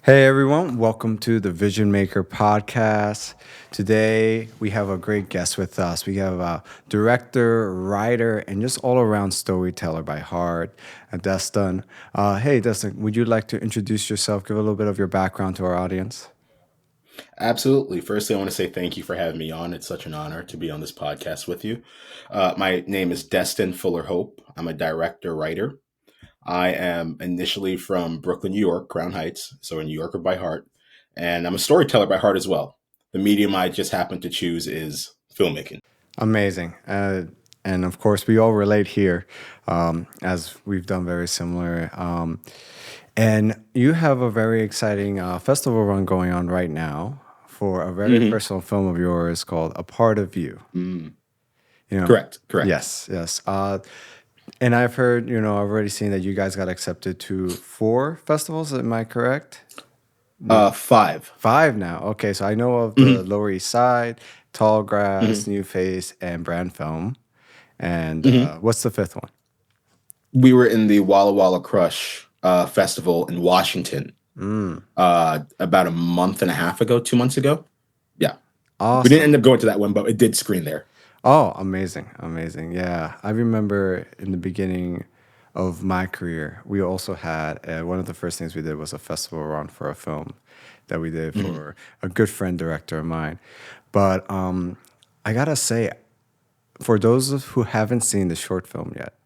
Hey everyone, welcome to the Vision Maker podcast. Today we have a great guest with us. We have a director, writer, and just all around storyteller by heart, Destyn. Hey Destyn, would you like to introduce yourself, give a little bit of your background to our audience? Absolutely. Firstly, I want to say thank you for having me on. It's such an honor to be on this podcast with you. My name is Destyn Fuller Hope. I'm a director, writer. I am initially from Brooklyn, New York, Crown Heights, so a New Yorker by heart. And I'm a storyteller by heart as well. The medium I just happen to choose is filmmaking. Amazing. And of course, we all relate here as we've done very similar. And you have a very exciting festival run going on right now for a very Hmm. personal film of yours called A Part of You. Mm. You know, Correct, correct. yes, yes. And I've heard, I've already seen that you guys got accepted to four festivals. Am I correct? Five. Five now. Okay, so I know of the Hmm. Lower East Side, Tall Grass, Hmm. New Face, and Brand Film. And Hmm. what's the fifth one? We were in the Walla Walla Crush Festival in Washington Mm, about a month and a half ago, 2 months ago. Yeah. We didn't awesome. end up going to that one, but it did screen there. Oh, amazing, amazing. Yeah, I remember in the beginning of my career, we also had one of the first things we did was a festival run for a film that we did Hmm. for a good friend director of mine. But I gotta say, for those who haven't seen the short film yet,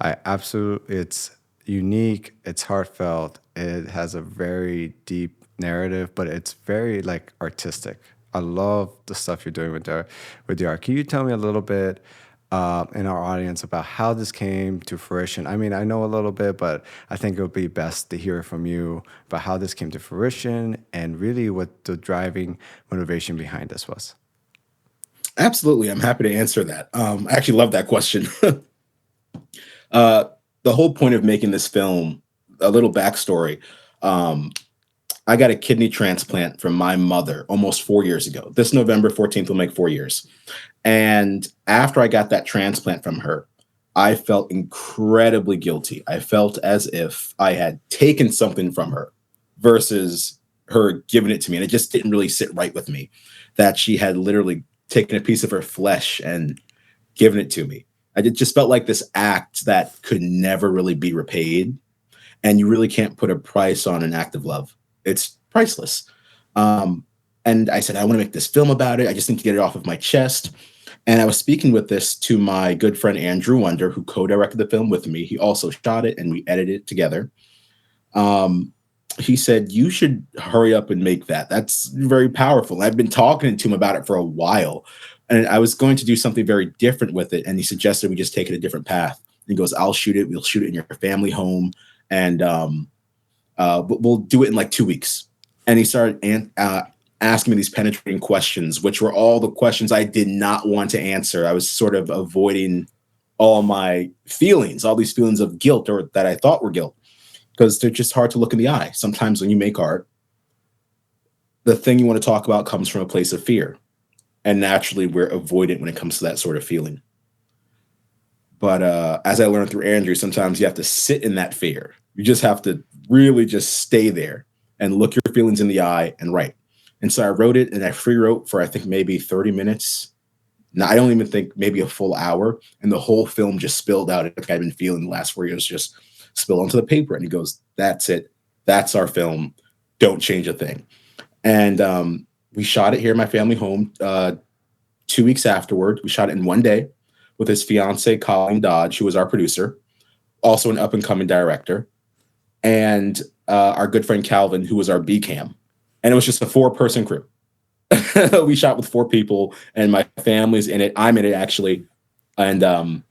it's unique, it's heartfelt, it has a very deep narrative, but it's very like artistic. I love the stuff you're doing with the art. Can you tell me a little bit in our audience about how this came to fruition? I mean, I know a little bit, but I think it would be best to hear from you about how this came to fruition and really what the driving motivation behind this was. Absolutely. I'm happy to answer that. I actually love that question. uh, the whole point of making this film, a little backstory. Um, I got a kidney transplant from my mother almost 4 years ago. This November 14th will make 4 years. And after I got that transplant from her, I felt incredibly guilty. I felt as if I had taken something from her versus her giving it to me. And it just didn't really sit right with me that she had literally taken a piece of her flesh and given it to me. I just felt like this act that could never really be repaid. And you really can't put a price on an act of love. It's priceless. Um, and I said, I want to make this film about it. I just need to get it off of my chest. And I was speaking with this to my good friend Andrew Wonder, who co-directed the film with me. He also shot it and we edited it together. Um, he said, "You should hurry up and make that. That's very powerful." I've been talking to him about it for a while, and I was going to do something very different with it. And he suggested we just take it a different path. He goes, "I'll shoot it. We'll shoot it in your family home, and we'll do it in like 2 weeks." And he started asking me these penetrating questions, which were all the questions I did not want to answer. I was sort of avoiding all my feelings, all these feelings of guilt or that I thought were guilt, because they're just hard to look in the eye. Sometimes when you make art, the thing you want to talk about comes from a place of fear. And naturally, we're avoidant when it comes to that sort of feeling. But as I learned through Andrew, sometimes you have to sit in that fear. You just have to really just stay there and look your feelings in the eye and write. And so I wrote it and I free wrote for I think maybe 30 minutes. Now, I don't even think maybe a full hour. And the whole film just spilled out. Like I've been feeling the last 4 years just spill onto the paper. And he goes, "That's it. That's our film. Don't change a thing." And we shot it here in my family home 2 weeks afterward. We shot it in one day with his fiance, Colleen Dodge, who was our producer, also an up and coming director, and our good friend Calvin, who was our B cam. And it was just a 4-person crew. We shot with 4 people, and my family's in it. I'm in it actually. And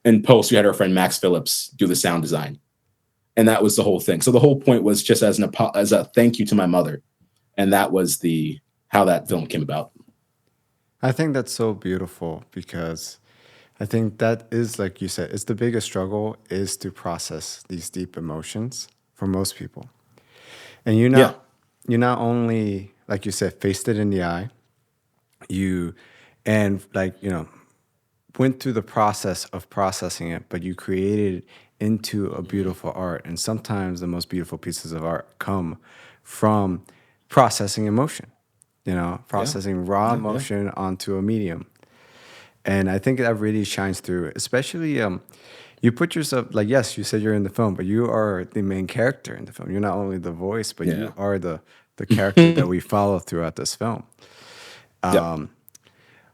in post, we had our friend Max Phillips do the sound design, and that was the whole thing. So the whole point was just as a thank you to my mother, and that was the how that film came about. I think that's so beautiful because I think that is, like you said, it's the biggest struggle is to process these deep emotions for most people. And Yeah. you not only, like you said, faced it in the eye, you and like, went through the process of processing it, but you created into a beautiful art. And sometimes the most beautiful pieces of art come from processing emotion, Yeah. processing raw Yeah. Yeah. emotion onto a medium. And I think that really shines through, especially you put yourself like, yes, you said you're in the film, but you are the main character in the film. You're not only the voice, but you Yeah. are the character that we follow throughout this film. Yep.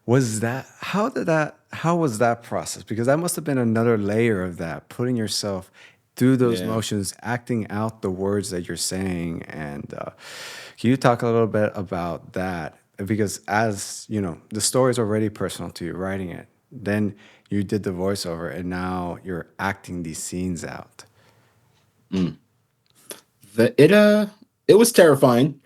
Was that how was that process? Because that must have been another layer of that, putting yourself through those Yeah. motions, acting out the words that you're saying. And can you talk a little bit about that? Because as you know, the story is already personal to you, writing it. Then you did the voiceover, and now you're acting these scenes out. Mm. The, it was terrifying,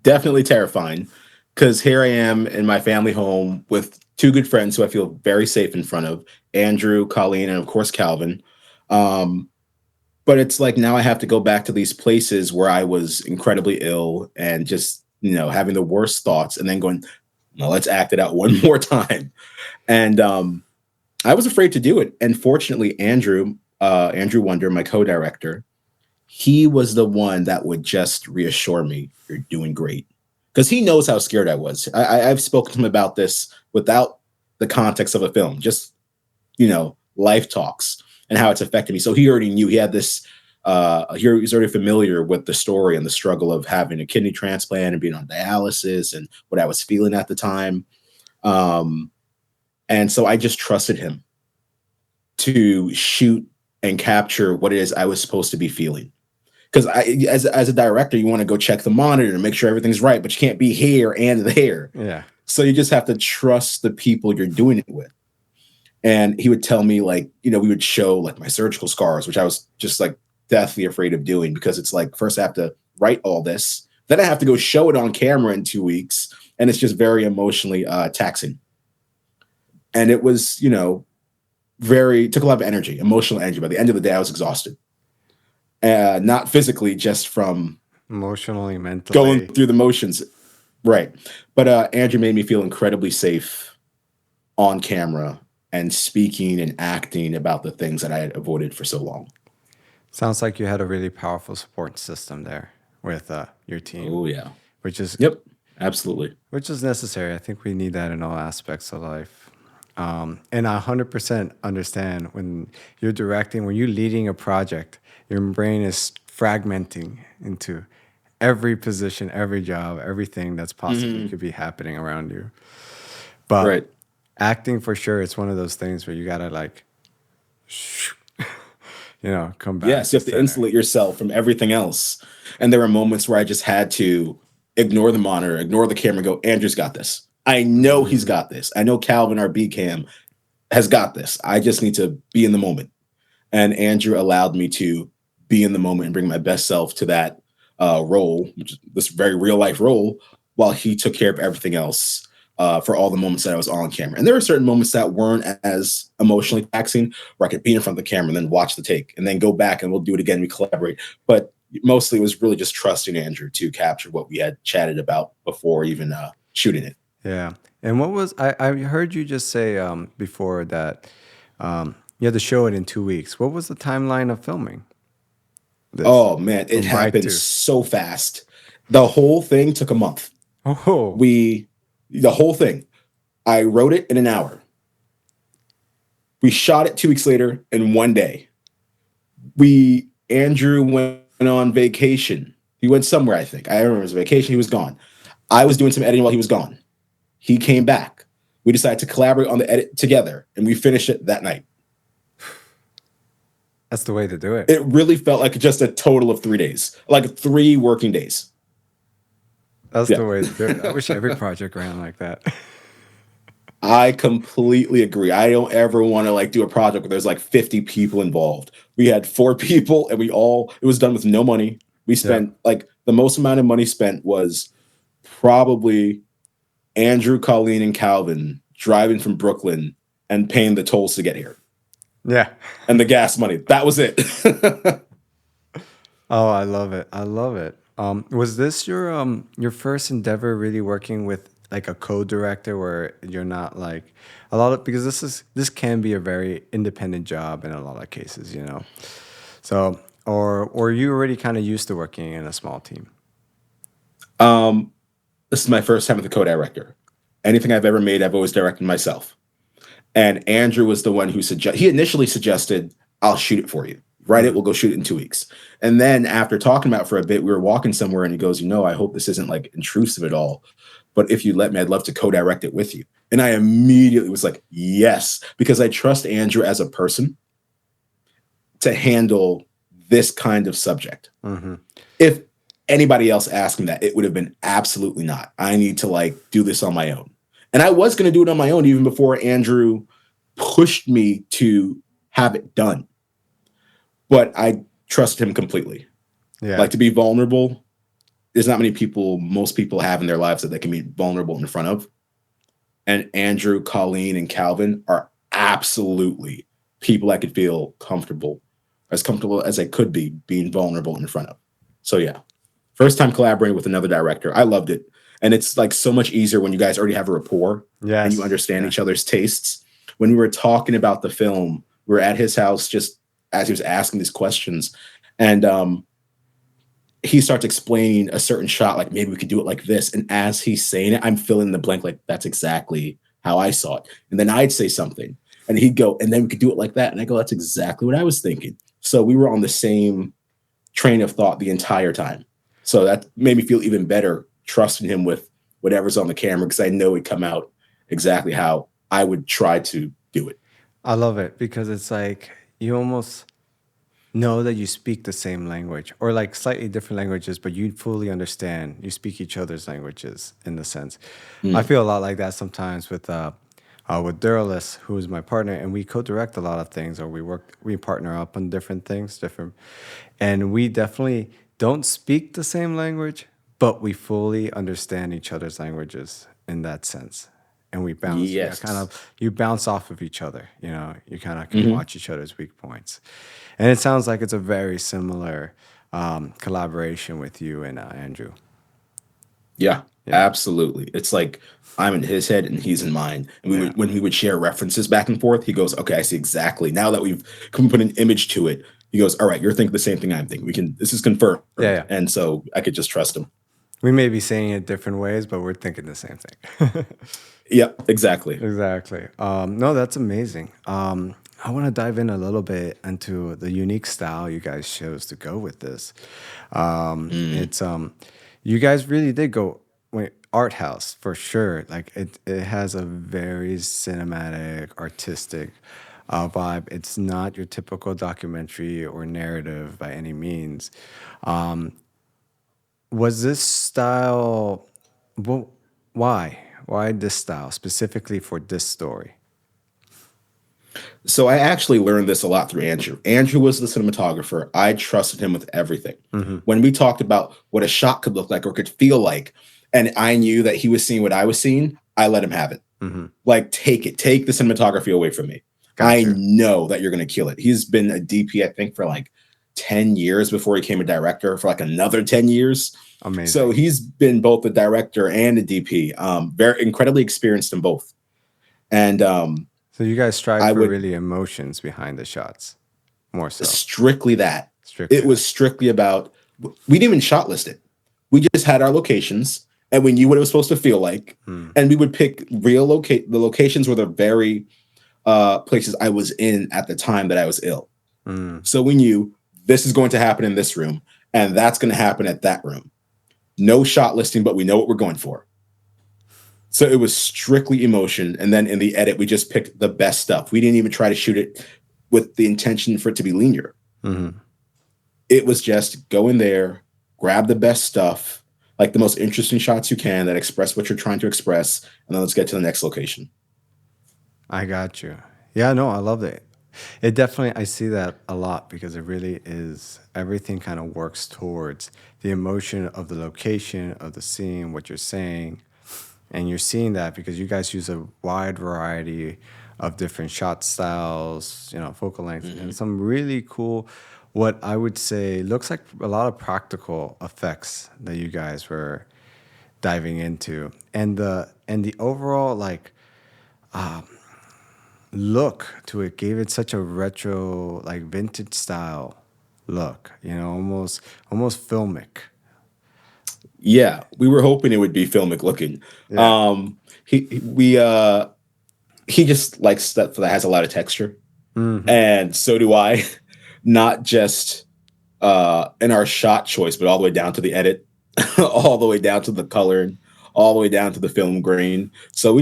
definitely terrifying, because here I am in my family home with two good friends who I feel very safe in front of, Andrew, Colleen, and of course Calvin. Um, but it's like now I have to go back to these places where I was incredibly ill and just having the worst thoughts, and then going, well, let's act it out one more time. And I was afraid to do it. And fortunately, Andrew Wonder, my co-director, he was the one that would just reassure me, "You're doing great," because he knows how scared I was. I've spoken to him about this without the context of a film, just life talks and how it's affected me. So he already knew. He had this. He's already familiar with the story and the struggle of having a kidney transplant and being on dialysis and what I was feeling at the time. Um, and so I just trusted him to shoot and capture what it is I was supposed to be feeling. Because as a director, you want to go check the monitor and make sure everything's right, but you can't be here and there. Yeah. So you just have to trust the people you're doing it with. And he would tell me, like, we would show like my surgical scars, which I was just like deathly afraid of doing, because it's like, first I have to write all this, then I have to go show it on camera in 2 weeks, and it's just very emotionally taxing. And it was, took a lot of energy, emotional energy. By the end of the day, I was exhausted. Not physically, just from Emotionally, going mentally. through the motions. Right. But Andrew made me feel incredibly safe on camera and speaking and acting about the things that I had avoided for so long. Sounds like you had a really powerful support system there with your team, Oh, yeah. which is Yep. Absolutely. necessary. I think we need that in all aspects of life. And I 100% understand when you're directing, when you're leading a project, your brain is fragmenting into every position, every job, everything that's possibly Mhm. could be happening around you. But Right. acting for sure, it's one of those things where you gotta like, come back Yes, you to have to center. insulate yourself from everything else. And there were moments where I just had to ignore the monitor, ignore the camera, go, Andrew's got this. I know he's Mhm. got this. I know Calvin, our B cam, has got this. I just need to be in the moment. And Andrew allowed me to be in the moment and bring my best self to that role, which is this very real life role, while he took care of everything else for all the moments that I was on camera. And there were certain moments that weren't as emotionally taxing, where I could be in front of the camera and then watch the take and then go back and we'll do it again. We collaborate. But mostly it was really just trusting Andrew to capture what we had chatted about before even shooting it. Yeah. And what was I heard you just say before that you had to show it in 2 weeks. What was the timeline of filming this Oh man, it from right happened to? so fast. The whole thing took a month. Oh, We The whole thing. I wrote it in an hour. We shot it 2 weeks later in one day. Andrew went on vacation. He went somewhere, I think. I remember it was a vacation. He was gone. I was doing some editing while he was gone. He came back. We decided to collaborate on the edit together, and we finished it that night. that's the way to do it. It really felt like just a total of 3 days, like 3 working days. That's Yeah. the way to do it. I wish every project ran like that. I completely agree. I don't ever want to like do a project where there's like 50 people involved. We had 4 people and it was done with no money. We Yeah. spent like the most amount of money spent was probably Andrew, Colleen, and Calvin driving from Brooklyn and paying the tolls to get here Yeah. and the gas money. That was it. Oh, I love it. I love it. Was this your first endeavor really working with like a co-director where you're not like a lot of because this can be a very independent job in a lot of cases, you know. So or you already kind of used to working in a small team. Um, this is my first time with a co-director. Anything I've ever made, I've always directed myself. And Andrew was the one who he initially suggested, I'll shoot it for you. Write it, we'll go shoot it in 2 weeks. And then after talking about it for a bit, we were walking somewhere and he goes, I hope this isn't like intrusive at all. But if you let me, I'd love to co-direct it with you. And I immediately was like, yes, because I trust Andrew as a person to handle this kind of subject. Mm-hmm. If anybody else asked me that, it would have been absolutely not. I need to like do this on my own. And I was going to do it on my own even before Andrew pushed me to have it done. But I trust him completely. Yeah. Like to be vulnerable, there's not many people, most people have in their lives that they can be vulnerable in front of. And Andrew, Colleen, and Calvin are absolutely people I could feel comfortable as I could be being vulnerable in front of. So yeah, first time collaborating with another director. I loved it. And it's like so much easier when you guys already have a rapport and you understand each other's tastes. When we were talking about the film, we were at his house just as he was asking these questions. And he starts explaining a certain shot, like maybe we could do it like this. And as he's saying it, I'm filling in the blank, like that's exactly how I saw it. And then I'd say something and he'd go, and then we could do it like that. And I go, that's exactly what I was thinking. So we were on the same train of thought the entire time. So that made me feel even better trusting him with whatever's on the camera because I know it'd come out exactly how I would try to do it. I love it because it's like you almost know that you speak the same language or like slightly different languages, but you fully understand. You speak each other's languages in the sense. I feel a lot like that sometimes with Duralist, who is my partner, and we co-direct a lot of things, or we partner up on different things, and we definitely don't speak the same language, but we fully understand each other's languages in that sense. And we bounce, yeah, kind Yes. of, you bounce off of each other, you know, you kind of can Mhm. watch each other's weak points. And it sounds like it's a very similar collaboration with you and Andrew. Yeah, Yeah. absolutely. It's like I'm in his head and he's in mine. And Yeah. when we would share references back and forth, he goes, "Okay, I see exactly." Now that we've come put an image to it, he goes, "All right, you're thinking the same thing I'm thinking. This is confirmed." Yeah. Yeah. And so I could just trust him. We may be saying it different ways, but we're thinking the same thing. Yeah, exactly. Exactly. No, that's amazing. I want to dive in a little bit into the unique style you guys chose to go with this. Mm. It's you guys really did go art house for sure. Like it has a very cinematic, artistic vibe. It's not your typical documentary or narrative by any means. Um, was this style? Well, why? Why this style specifically for this story? So I actually learned this a lot through Andrew. Andrew was the cinematographer. I trusted him with everything. Hmm. When we talked about what a shot could look like or could feel like, and I knew that he was seeing what I was seeing, I let him have it. Hmm. Like, take it, take the cinematography away from me. I Gotcha. know that you're going to kill it. He's been a DP, I think, for like 10 years before he became a director, for like another 10 years. So Amazing. he's been both a director and a DP, very incredibly experienced in both. And So you guys strive I for would really emotions behind the shots, more so. strictly that. Strictly It that. was strictly about, we didn't even shot list it. We just had our locations and we knew what it was supposed to feel like. Mm, And we would pick the locations were the very places I was in at the time that I was ill. mm. So we knew this is going to happen in this room and that's going to happen at that room. No shot listing, but we know what we're going for. So it was strictly emotion. And then in the edit, we just picked the best stuff. We didn't even try to shoot it with the intention for it to be linear. Hmm. It was just go in there, grab the best stuff, like the most interesting shots you can that express what you're trying to express, and then let's get to the next location. I got you. Yeah, no, I love it. It definitely, I see that a lot because it really is, everything kind of works towards the emotion of the location, of the scene, what you're saying. And you're seeing that because you guys use a wide variety of different shot styles, you know, focal length, and Mhm. some really cool, what I would say looks like a lot of practical effects that you guys were diving into, and the overall like look to it gave it such a retro, like vintage style look. You know, almost filmic. Yeah, we were hoping it would be filmic looking. Yeah. Um, he just likes stuff that has a lot of texture, Hmm. and so do I. Not just in our shot choice, but all the way down to the edit, all the way down to the coloring, all the way down to the film grain. So we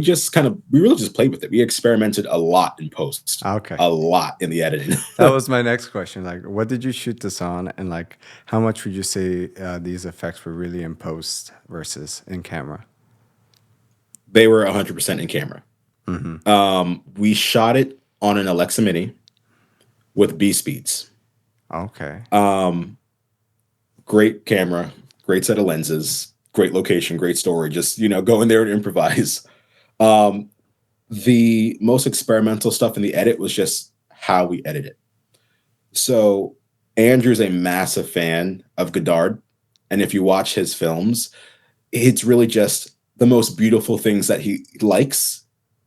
really just played with it. We experimented a lot in post, Okay. a lot in the editing. That was my next question. Like, what did you shoot this on, and like, how much would you say these effects were really in post versus in camera? They were 100% in camera. Hmm. We shot it on an Alexa Mini with B speeds. Okay. Great camera, great set of lenses, great location, great story. Just go in there and improvise. Um, the most experimental stuff in the edit was just how we edit it. So Andrew's a massive fan of Godard, and if you watch his films, it's really just the most beautiful things that he likes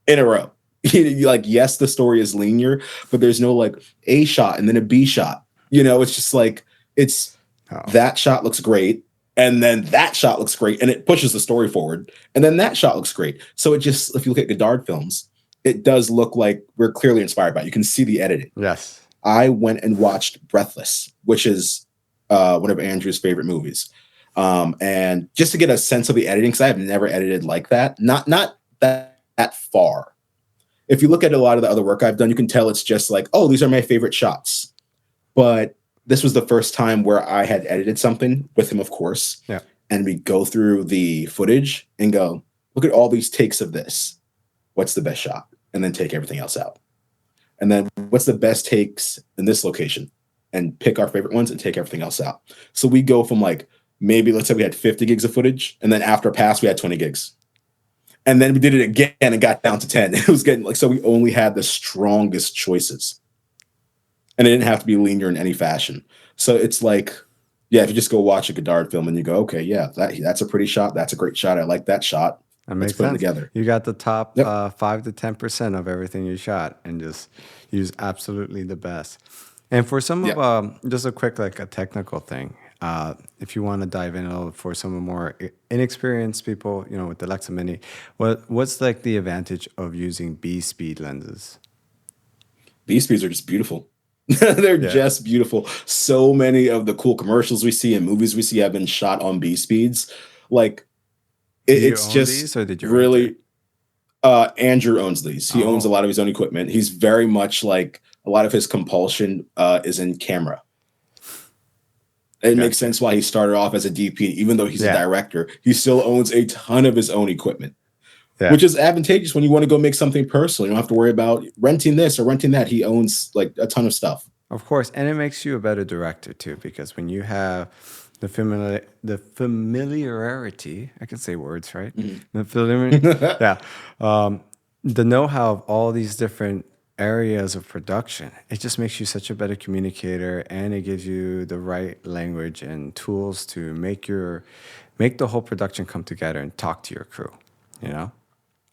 in a row. Like, yes, the story is linear, but there's no like A shot and then a B shot. It's just like it's Oh, that shot looks great, and then that shot looks great, and it pushes the story forward, and then that shot looks great. So it just, if you look at Godard films, it does look like we're clearly inspired by it. You can see the editing. yes. I went and watched Breathless, which is one of Andrew's favorite movies. And just to get a sense of the editing, because I have never edited like that, not that far. If you look at a lot of the other work I've done, you can tell it's just like, oh, these are my favorite shots. But this was the first time where I had edited something with him, of course. Yeah. And we go through the footage and go, look at all these takes of this. What's the best shot? And then take everything else out. And then what's the best takes in this location? And pick our favorite ones and take everything else out. So we go from like, maybe let's say we had 50 gigs of footage, and then after a pass, we had 20 gigs. And then we did it again and got down to 10. It was getting like, so we only had the strongest choices. And it didn't have to be linear in any fashion. So it's like, yeah, if you just go watch a Godard film and you go, okay, yeah, that's a pretty shot. That's a great shot. I like that shot. That Let's makes put them sense. together. You got the top Yep. 5 to 10% of everything you shot, and just use absolutely the best. And for some of Yeah. just a quick like a technical thing, if you want to dive in a little for some more inexperienced people, with the Lexa Mini, what's like the advantage of using B speed lenses? These speeds are just beautiful. They're Yeah. just beautiful. So many of the cool commercials we see and movies we see have been shot on B speeds. Like Do you it's own these just or did you rent it? really Andrew owns these. He owns a Oh, lot of his own equipment. He's very much like a lot of his compulsion is in camera. It makes gotcha. sense why he started off as a DP, even though he's a Yeah. director. He still owns a ton of his own equipment, Yeah. which is advantageous when you want to go make something personal. You don't have to worry about renting this or renting that. He owns like a ton of stuff. Of course, and it makes you a better director too, because when you have the familiarity, I can say words, right? The yeah, um, the know-how of all these different areas of production, it just makes you such a better communicator, and it gives you the right language and tools to make the whole production come together and talk to your crew. You know?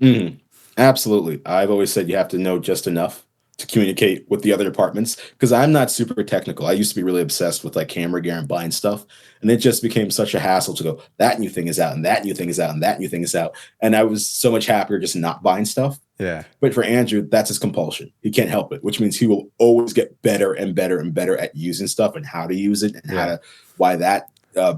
Mhm. Absolutely. I've always said you have to know just enough to communicate with the other departments because I'm not super technical. I used to be really obsessed with like camera gear and buying stuff. And it just became such a hassle to go, that new thing is out, and that new thing is out, and that new thing is out. And I was so much happier just not buying stuff. Yeah, But for Andrew, that's his compulsion. He can't help it, which means he will always get better and better and better at using stuff and how to use it and yeah, why that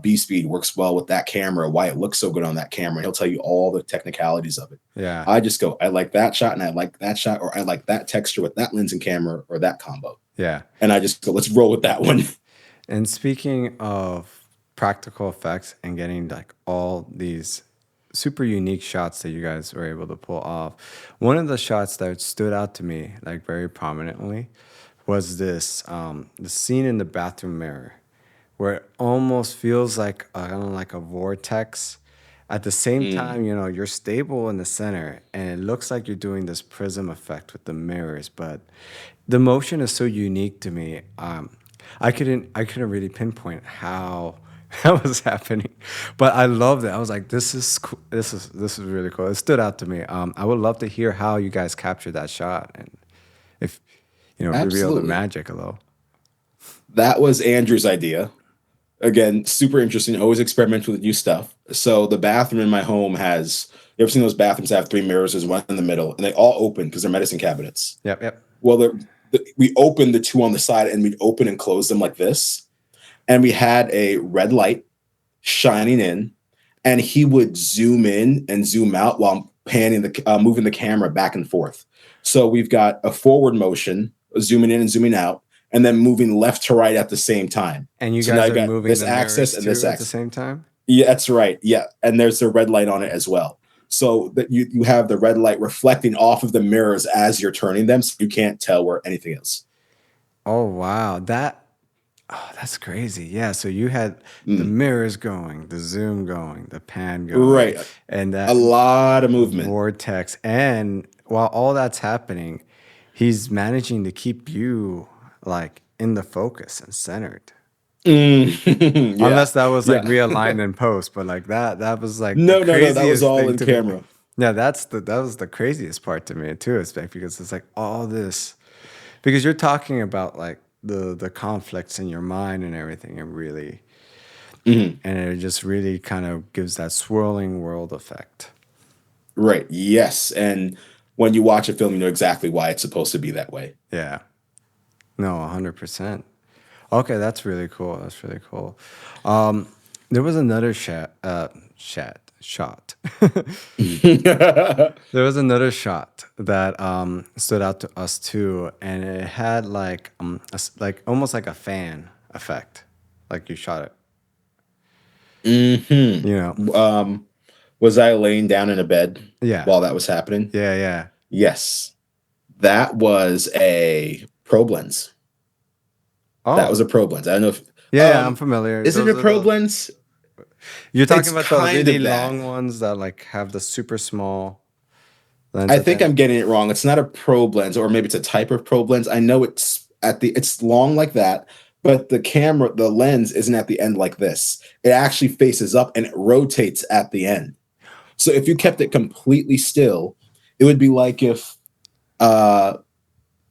B speed works well with that camera, why it looks so good on that camera. And he'll tell you all the technicalities of it. yeah. I just go, I like that shot and I like that shot, or I like that texture with that lens and camera or that combo. Yeah. And I just go, let's roll with that one. And speaking of practical effects and getting like all these super unique shots that you guys were able to pull off, one of the shots that stood out to me like very prominently was this the scene in the bathroom mirror, where it almost feels like kind of like a vortex. At the same Mm, time, you're stable in the center, and it looks like you're doing this prism effect with the mirrors, but the motion is so unique to me. I couldn't really pinpoint that was happening. But I loved it. I was like, this is cool. This is really cool. It stood out to me. I would love to hear how you guys captured that shot and if reveal the Absolutely. magic a little. That was Andrew's idea. Again, super interesting, always experimental with new stuff. So the bathroom in my home has, you ever seen those bathrooms that have three mirrors? There's one in the middle, and they all open because they're medicine cabinets. Yep, yep. Well, we opened the two on the side and we'd open and close them like this. And we had a red light shining in, and he would zoom in and zoom out while moving the camera back and forth. So we've got a forward motion, zooming in and zooming out, and then moving left to right at the same time. And you So now guys you've are got moving this the axis mirrors and too this at the axis. same time? Yeah, that's right. Yeah, and there's the red light on it as well. So that you have the red light reflecting off of the mirrors as you're turning them, so you can't tell where anything is. Oh wow. That's crazy. Yeah. So you had the Mm, mirrors going, the zoom going, the pan going, right, and a that lot of movement. vortex. And while all that's happening, he's managing to keep you like in the focus and centered. Yeah, Unless that was like yeah. realigned in post, but like that was like the No, no, no. That was craziest all thing in to me. camera. Yeah, that was the craziest part to me too, is like because it's like all this because you're talking about like the conflicts in your mind and everything and really Mhm. and it just really kind of gives that swirling world effect. Right. Yes. And when you watch a film, you know exactly why it's supposed to be that way. Yeah. No, 100%. Okay, that's really cool. That's really cool. Um, there was another shot. There was another shot that stood out to us too, and it had like like almost like a fan effect, like you shot it. hmm You know? Was I laying down in a bed Yeah, while that was happening? yeah, yeah. Yes. That was a probe lens. That Oh, was a probe lens. I don't know if yeah, yeah. I'm familiar. is it Those a are probe the lens? you're talking It's about the kind really of that. long ones that like have the super small lens I at the think end. I'm getting it wrong. It's not a probe lens, or maybe it's a type of probe lens. I know it's long like that, but the lens isn't at the end like this. It actually faces up and it rotates at the end. So if you kept it completely still, it would be like uh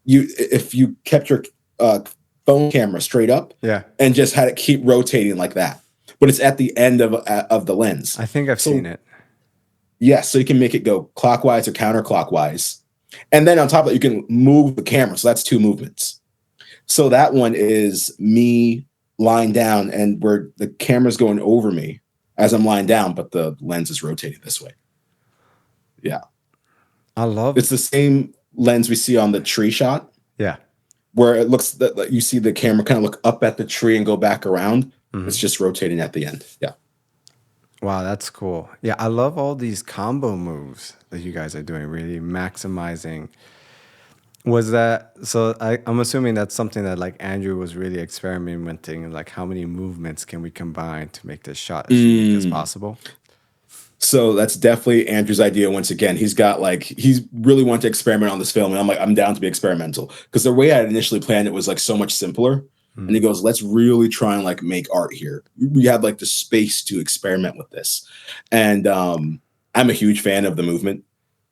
if you kept your uh, phone camera straight up Yeah, and just had it keep rotating like that. But it's at the end of the lens. I think I've seen So it. yes, so you can make it go clockwise or counterclockwise. And then on top of that, you can move the camera. So that's two movements. So that one is me lying down and where the camera's going over me as I'm lying down, but the lens is rotating this way. Yeah. I love. It's the same lens we see on the tree shot Yeah. where it looks that you see the camera kind of look up at the tree and go back around. It's Mhm. just rotating at the end. Yeah. Wow, that's cool. Yeah, I love all these combo moves that you guys are doing, really maximizing. Was that so? I'm assuming that's something that like Andrew was really experimenting, like how many movements can we combine to make this shot as unique as Mm. possible? So that's definitely Andrew's idea. Once again, he's really wanted to experiment on this film, and I'm down to be experimental because the way I initially planned it was like so much simpler. And he Mm. goes, let's really try and like make art here. We have like the space to experiment with this, and I'm a huge fan of the movement.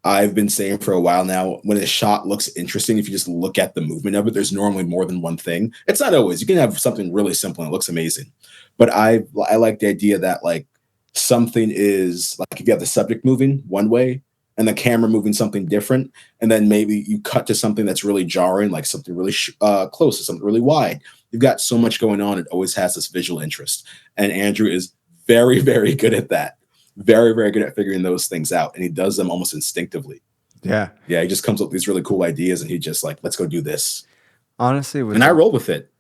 I've been saying for a while now, when a shot looks interesting, if you just look at the movement of it, there's normally more than one thing. It's not always. You can have something really simple and it looks amazing. But I like the idea that like something is like if you have the subject moving one way and the camera moving something different, and then maybe you cut to something that's really jarring, like something really close to something really wide. You've got so much going on. It always has this visual interest. And Andrew is very, very good at that. Very, very good at figuring those things out. And he does them almost instinctively. Yeah, Yeah, he just comes up with these really cool ideas and he just like, let's go do this. honestly, with And I the roll with it.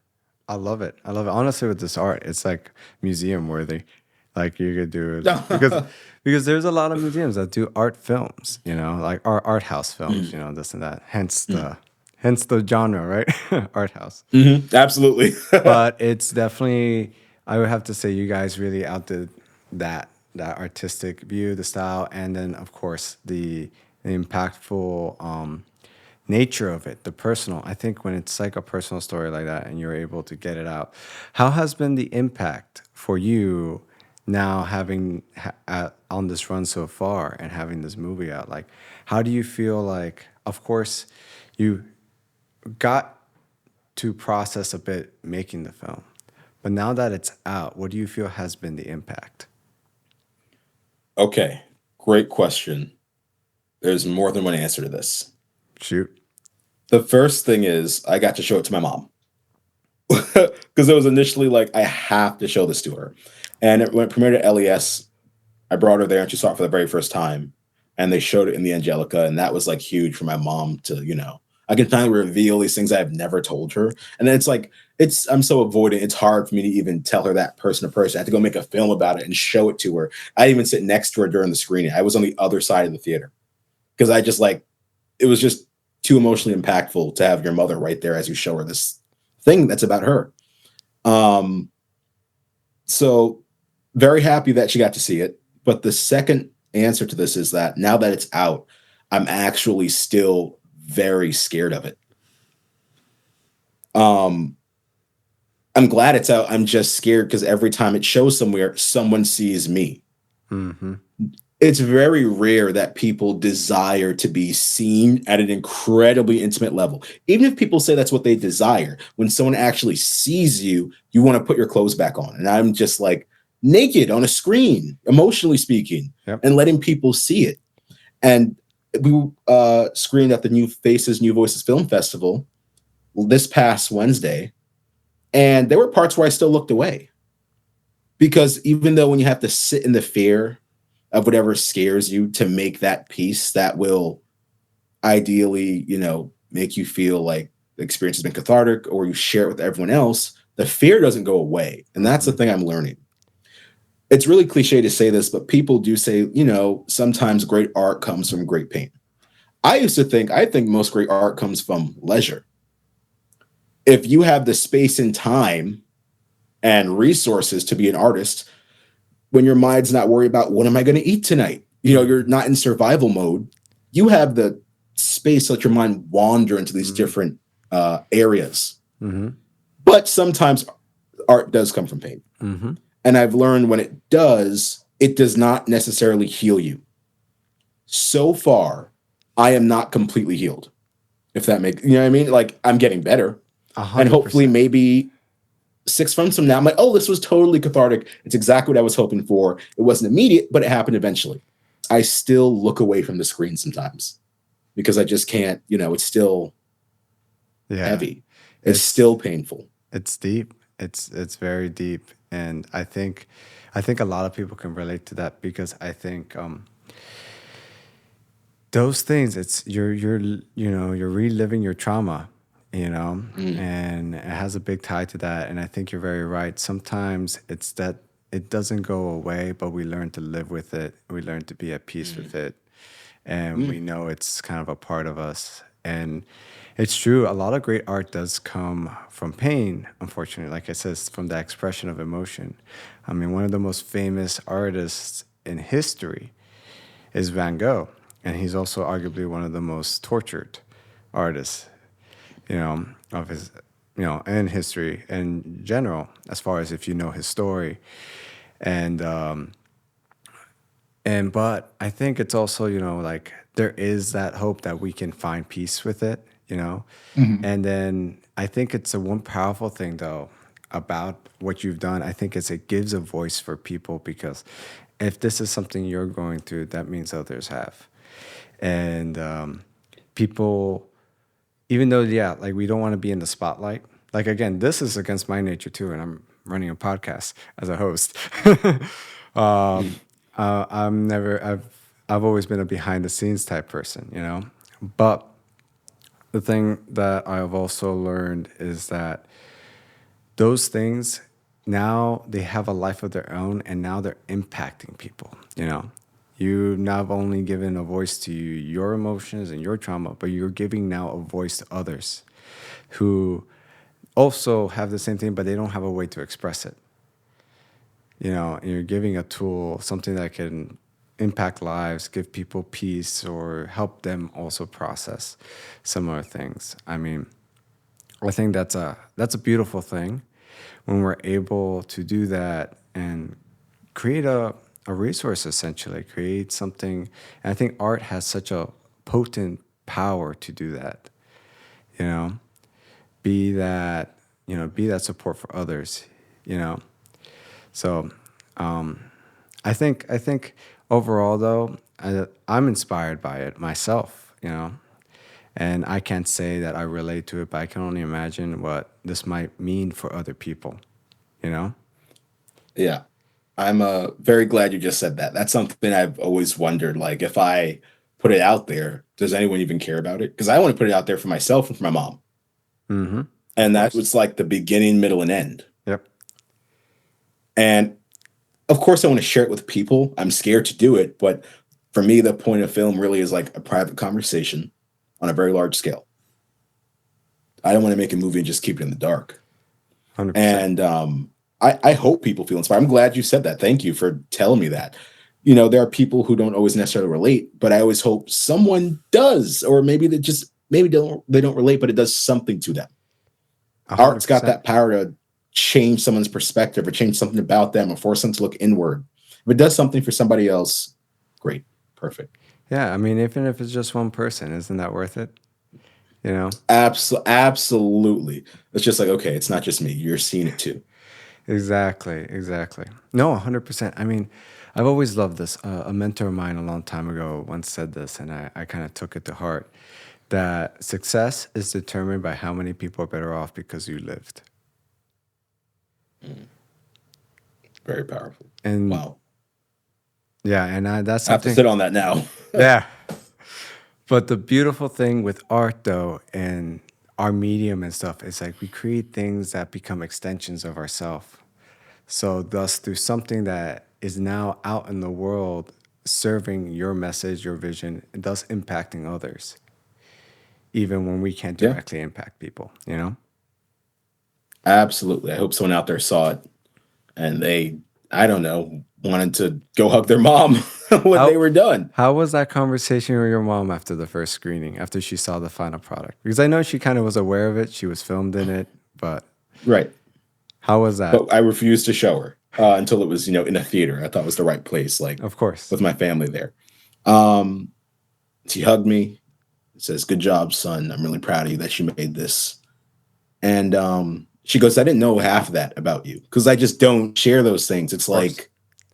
I love it. I love it. Honestly, with this art, it's like museum worthy. Like you could do it because there's a lot of museums that do art films, like art house films, Mm, this and that. mm, Hence the genre, right? Art house. absolutely. But it's definitely I would have to say you guys really outdid that artistic view, the style, and then of course the impactful nature of it, the personal. I think when it's like a personal story like that and you're able to get it out, how has been the impact for you now having on this run so far and having this movie out? Like, how do you feel like, of course, you got to process a bit making the film, but now that it's out, what do you feel has been the impact? Okay, great question. There's more than one answer to this. Shoot. The first thing is I got to show it to my mom because it was initially like I have to show this to her. And when it premiered at LES, I brought her there and she saw it for the very first time. And they showed it in the Angelica, and that was like huge for my mom to, I can finally reveal these things I've never told her. And then it's like, I'm so avoidant. It's hard for me to even tell her that person to person. I have to go make a film about it and show it to her. I didn't even sit next to her during the screening. I was on the other side of the theater because I just like, it was just too emotionally impactful to have your mother right there as you show her this thing that's about her. Um, so very happy that she got to see it. But the second answer to this is that now that it's out, I'm actually still very scared of it. Um, I'm glad it's out. I'm just scared because every time it shows somewhere, someone sees me. Mm-hmm. It's very rare that people desire to be seen at an incredibly intimate level. Even if people say that's what they desire, when someone actually sees you, you want to put your clothes back on. And I'm just like naked on a screen, emotionally speaking, Yep. and letting people see it. And we screened at the New Faces, New Voices Film Festival this past Wednesday. And there were parts where I still looked away. Because even though when you have to sit in the fear of whatever scares you to make that piece that will ideally, make you feel like the experience has been cathartic or you share it with everyone else, the fear doesn't go away. And that's the thing I'm learning. It's really cliche to say this, but people do say, sometimes great art comes from great pain. I think most great art comes from leisure. If you have the space and time and resources to be an artist, when your mind's not worried about what am I going to eat tonight, you're not in survival mode. You have the space to let your mind wander into these different areas. Mm-hmm. But sometimes art does come from pain. Mm-hmm. And I've learned when it does not necessarily heal you. So far, I am not completely healed. If that makes, you know what I mean? Like I'm getting better. And hopefully 100%. maybe 6 months from now, I'm like, oh, this was totally cathartic. It's exactly what I was hoping for. It wasn't immediate, but it happened eventually. I still look away from the screen sometimes because I just can't, it's still Yeah. heavy. It's still painful. It's deep. It's very deep, and I think a lot of people can relate to that because I think those things, it's you're reliving your trauma, Mm, and it has a big tie to that. And I think you're very right. Sometimes it's that it doesn't go away, but we learn to live with it. We learn to be at peace with mm, it, and we mm, know it's kind of a part of us. And it's true, a lot of great art does come from pain, unfortunately, like I said, from the expression of emotion. I mean, one of the most famous artists in history is Van Gogh, and he's also arguably one of the most tortured artists, of his, in history in general, as far as if you know his story. And but I think it's also, like there is that hope that we can find peace with it. mhm. And then I think it's a one powerful thing though about what you've done. I think it gives a voice for people because if this is something you're going through, that means others have. And people, even though, yeah, like we don't want to be in the spotlight. Like again, this is against my nature too, and I'm running a podcast as a host. I'm never. I've always been a behind the scenes type person. But the thing that I've also learned is that those things now they have a life of their own, and now they're impacting people. You've not only given a voice to your emotions and your trauma, but you're giving now a voice to others who also have the same thing, but they don't have a way to express it. And you're giving a tool, something that can impact lives, give people peace, or help them also process similar things. I mean, I think that's a beautiful thing when we're able to do that and create a resource, essentially create something. And I think art has such a potent power to do that, you know, be that, be that support for others, you know. So I think overall though, I'm inspired by it myself, and I can't say that I relate to it, but I can only imagine what this might mean for other people, you know. Yeah. I'm very glad you just said that. That's something I've always wondered. Like, if I put it out there, does anyone even care about it? Because I want to put it out there for myself and for my mom. Mm-hmm. Of And that course. was like the beginning, middle, and end. Yep. And of course, I want to share it with people. I'm scared to do it. But for me, the point of film really is like a private conversation on a very large scale. I don't want to make a movie and just keep it in the dark. 100%. And I hope people feel inspired. I'm glad you said that. Thank you for telling me that. There are people who don't always necessarily relate, but I always hope someone does, or maybe they don't relate, but it does something to them. Art's got 100%. that power to change someone's perspective or change something about them or force them to look inward. If it does something for somebody else, great, perfect. Yeah, I mean, even if it's just one person, isn't that worth it? You know? Absolutely. It's just like, okay, it's not just me. You're seeing it too. Exactly, exactly. No, 100%. I mean, I've always loved this. A mentor of mine a long time ago once said this, and I kind of took it to heart, that success is determined by how many people are better off because you lived. Mm, very powerful. And Wow. yeah, and that's I have to something, sit on that now. yeah. But the beautiful thing with art, though, and our medium and stuff, is like we create things that become extensions of ourselves. So, thus, through something that is now out in the world, serving your message, your vision, and thus impacting others, even when we can't Yeah, directly impact people, you know? absolutely. I hope someone out there saw it and they, I don't know, wanted to go hug their mom when they How, were done. how was that conversation with your mom after the first screening, after she saw the final product? Because I know she kind of was aware of it, she was filmed in it, but Right. how was that? But I refused to show her until it was, in a theater. I thought it was the right place, like Of course. with my family there. Um, she hugged me, says, "Good job, son. I'm really proud of you that you made this." And she goes, "I didn't know half of that about you because I just don't share those things." It's Of course. like,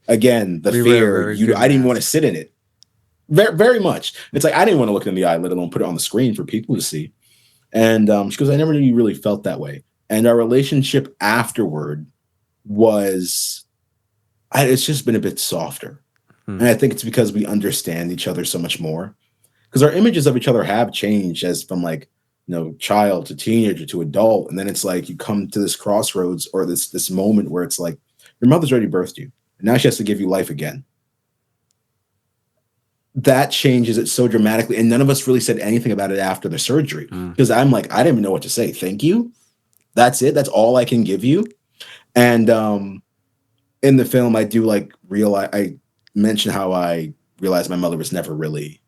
again, the We wear fear, very good I didn't even want to masks. sit in it. Very, very much. It's like I didn't want to look in the eye, let alone put it on the screen for people to see. And she goes, "I never knew you really felt that way." And our relationship afterward was, it's just been a bit softer. Hmm. And I think it's because we understand each other so much more. Because our images of each other have changed as from like, child to teenager to adult. And then it's like you come to this crossroads or this moment where it's like your mother's already birthed you. And now she has to give you life again. That changes it so dramatically. And none of us really said anything about it after the surgery. Hmm. Because I'm like, I didn't even know what to say. Thank you. That's it. That's all I can give you. And in the film, I do like realize I mention how I realized my mother was never really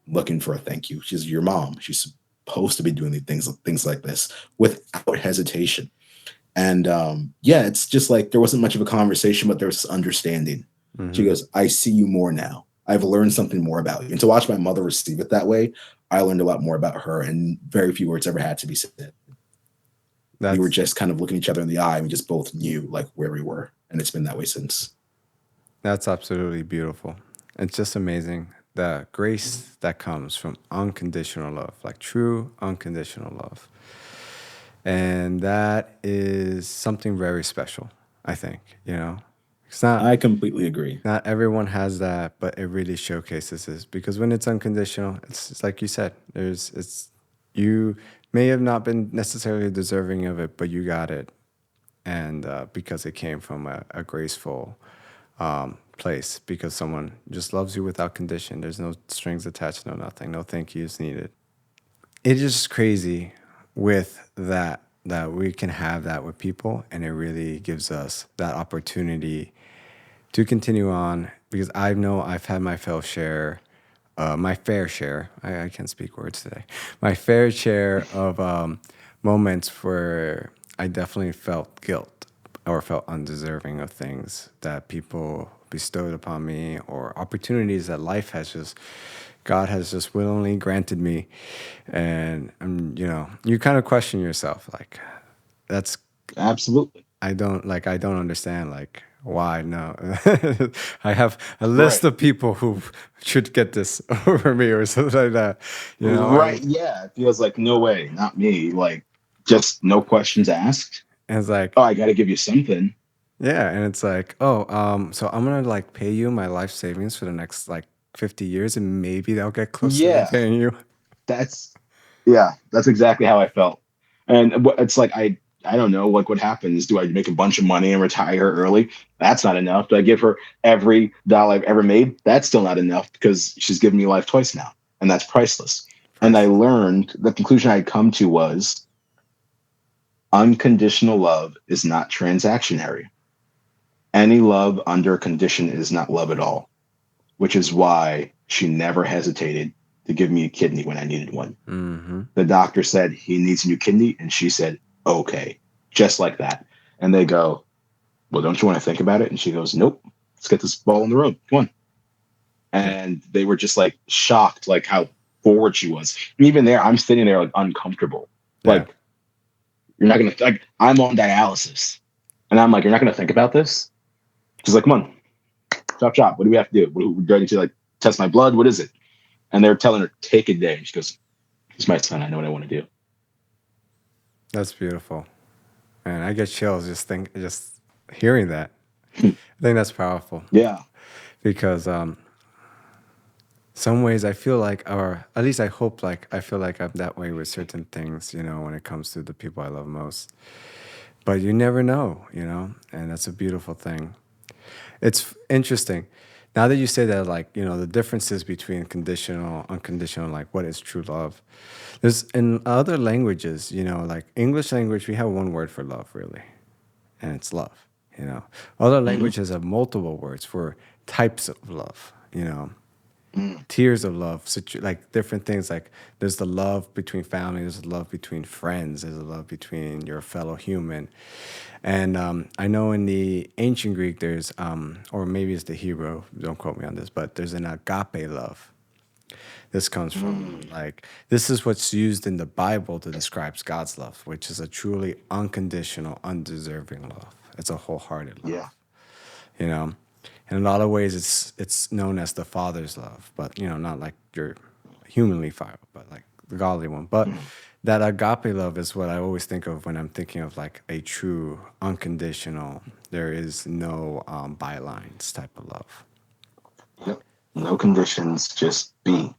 looking for a thank you. She's your mom. She's supposed to be doing things like this without hesitation. And yeah, it's just like there wasn't much of a conversation, but there was understanding. She Hmm. goes, "I see you more now. I've learned something more about you." And to watch my mother receive it that way, I learned a lot more about her, and very few words ever had to be said. We were That's just kind of looking each other in the eye. And we just both knew like where we were, and it's been that way since. that's absolutely beautiful. It's just amazing the grace that comes from unconditional love, like true unconditional love. And that is something very special, I think, you know. It's not I completely agree. not everyone has that, but it really showcases this because when it's unconditional, it's like you said, it's you may have not been necessarily deserving of it, but you got it, and because it came from a graceful place, because someone just loves you without condition. There's no strings attached, no nothing, no thank yous needed. It's just crazy with that we can have that with people, and it really gives us that opportunity to continue on because I know I've had my my fair share. I can't speak words today. My fair share of moments where I definitely felt guilt or felt undeserving of things that people bestowed upon me or opportunities that God has just willingly granted me. And, you kind of question yourself like, that's Absolutely. I don't understand like why no. I have a list Right. of people who should get this over me or something like that. Right. Yeah. It feels like no way, not me. Like just no questions asked. And it's like Oh, I got to give you something. yeah, and it's like, oh, so I'm gonna like pay you my life savings for the next like 50 years and maybe they'll get close to Yeah. repaying you. That's Yeah, that's exactly how I felt. And it's like I don't know, like what happens? Do I make a bunch of money and retire early? That's not enough. Do I give her every dollar I've ever made? That's still not enough because she's given me life twice now, and that's priceless. And I Priceless. learned the conclusion I'd come to was unconditional love is not transactionary. Any love under condition is not love at all, which is why she never hesitated to give me a kidney when I needed one. Mm-hmm. The doctor said he needs a new kidney, and she said, okay, just like that. And they go, well, don't you want to think about it? And she goes, nope, let's get this ball in the road. Come on. Yeah. And they were just like shocked, like how forward she was. And even there, I'm sitting there like uncomfortable. Yeah. Like, you're not going to, like, I'm on dialysis. And I'm like, you're not going to think about this? She's like, come on, chop, chop. What do we have to do? We're going to like test my blood. What is it? And they're telling her, take a day. And she goes, he's my son. I know what I want to do. That's beautiful. And I get chills just hearing that. I think that's powerful Yeah. because some ways I feel like, or at least I hope like, I feel like I'm that way with certain things, when it comes to the people I love most. But you never know, and that's a beautiful thing. It's interesting. Now that you say that, like, the differences between conditional, unconditional, like what is true love. There's in other languages, like English language, we have one word for love, really, and it's love, Other Mm-hmm. languages have multiple words for types of love. Mm. Tiers of love, like different things. Like there's the love between family, there's the love between friends, there's a love between your fellow human. And I know in the ancient Greek, there's, or maybe it's the Hebrew, don't quote me on this, but there's an agape love. This comes from Mm. like, this is what's used in the Bible to describe God's love, which is a truly unconditional, undeserving love. It's a wholehearted love, Yeah. you know? In a lot of ways, it's known as the Father's love, but, not like your humanly father, but like the godly one. But Mm. that agape love is what I always think of when I'm thinking of like a true, unconditional, there is no bylines type of love. Yep. No conditions, just be.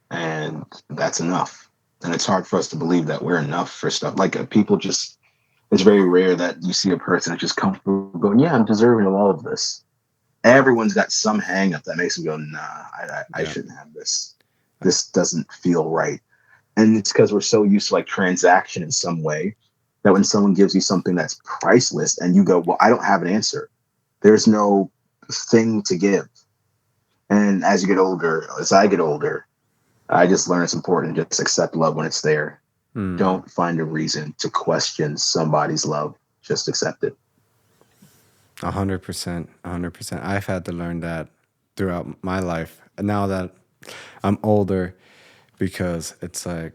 And that's enough. And it's hard for us to believe that we're enough for stuff. Like people just, it's very rare that you see a person that just comfortable going, yeah, I'm deserving of all of this. Everyone's got some hang up that makes them go, nah, I Yeah. shouldn't have this. This doesn't feel right. And it's because we're so used to like transaction in some way that when someone gives you something that's priceless and you go, well, I don't have an answer. There's no thing to give. And as you get older, as I get older, I just learned it's important to just accept love when it's there. Hmm. Don't find a reason to question somebody's love. Just accept it. 100%. 100%. I've had to learn that throughout my life. Now that I'm older, because it's like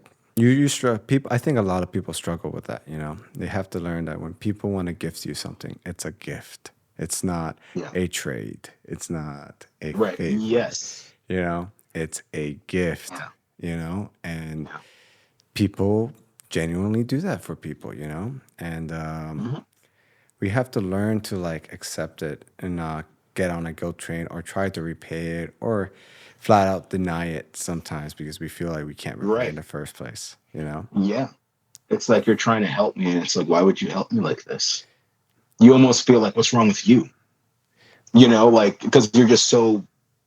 people. I think a lot of people struggle with that. They have to learn that when people want to gift you something, it's a gift. It's not Yeah. a trade. It's not a Right. favor. Yes. It's a gift. Yeah. And Yeah. people genuinely do that for people. And Mhm. we have to learn to like accept it and not get on a guilt train or try to repay it or flat out deny it sometimes because we feel like we can't repay it in Right. the first place. Yeah. It's like you're trying to help me, and it's like, why would you help me like this? You almost feel like, what's wrong with you? Like because you're just so Yeah.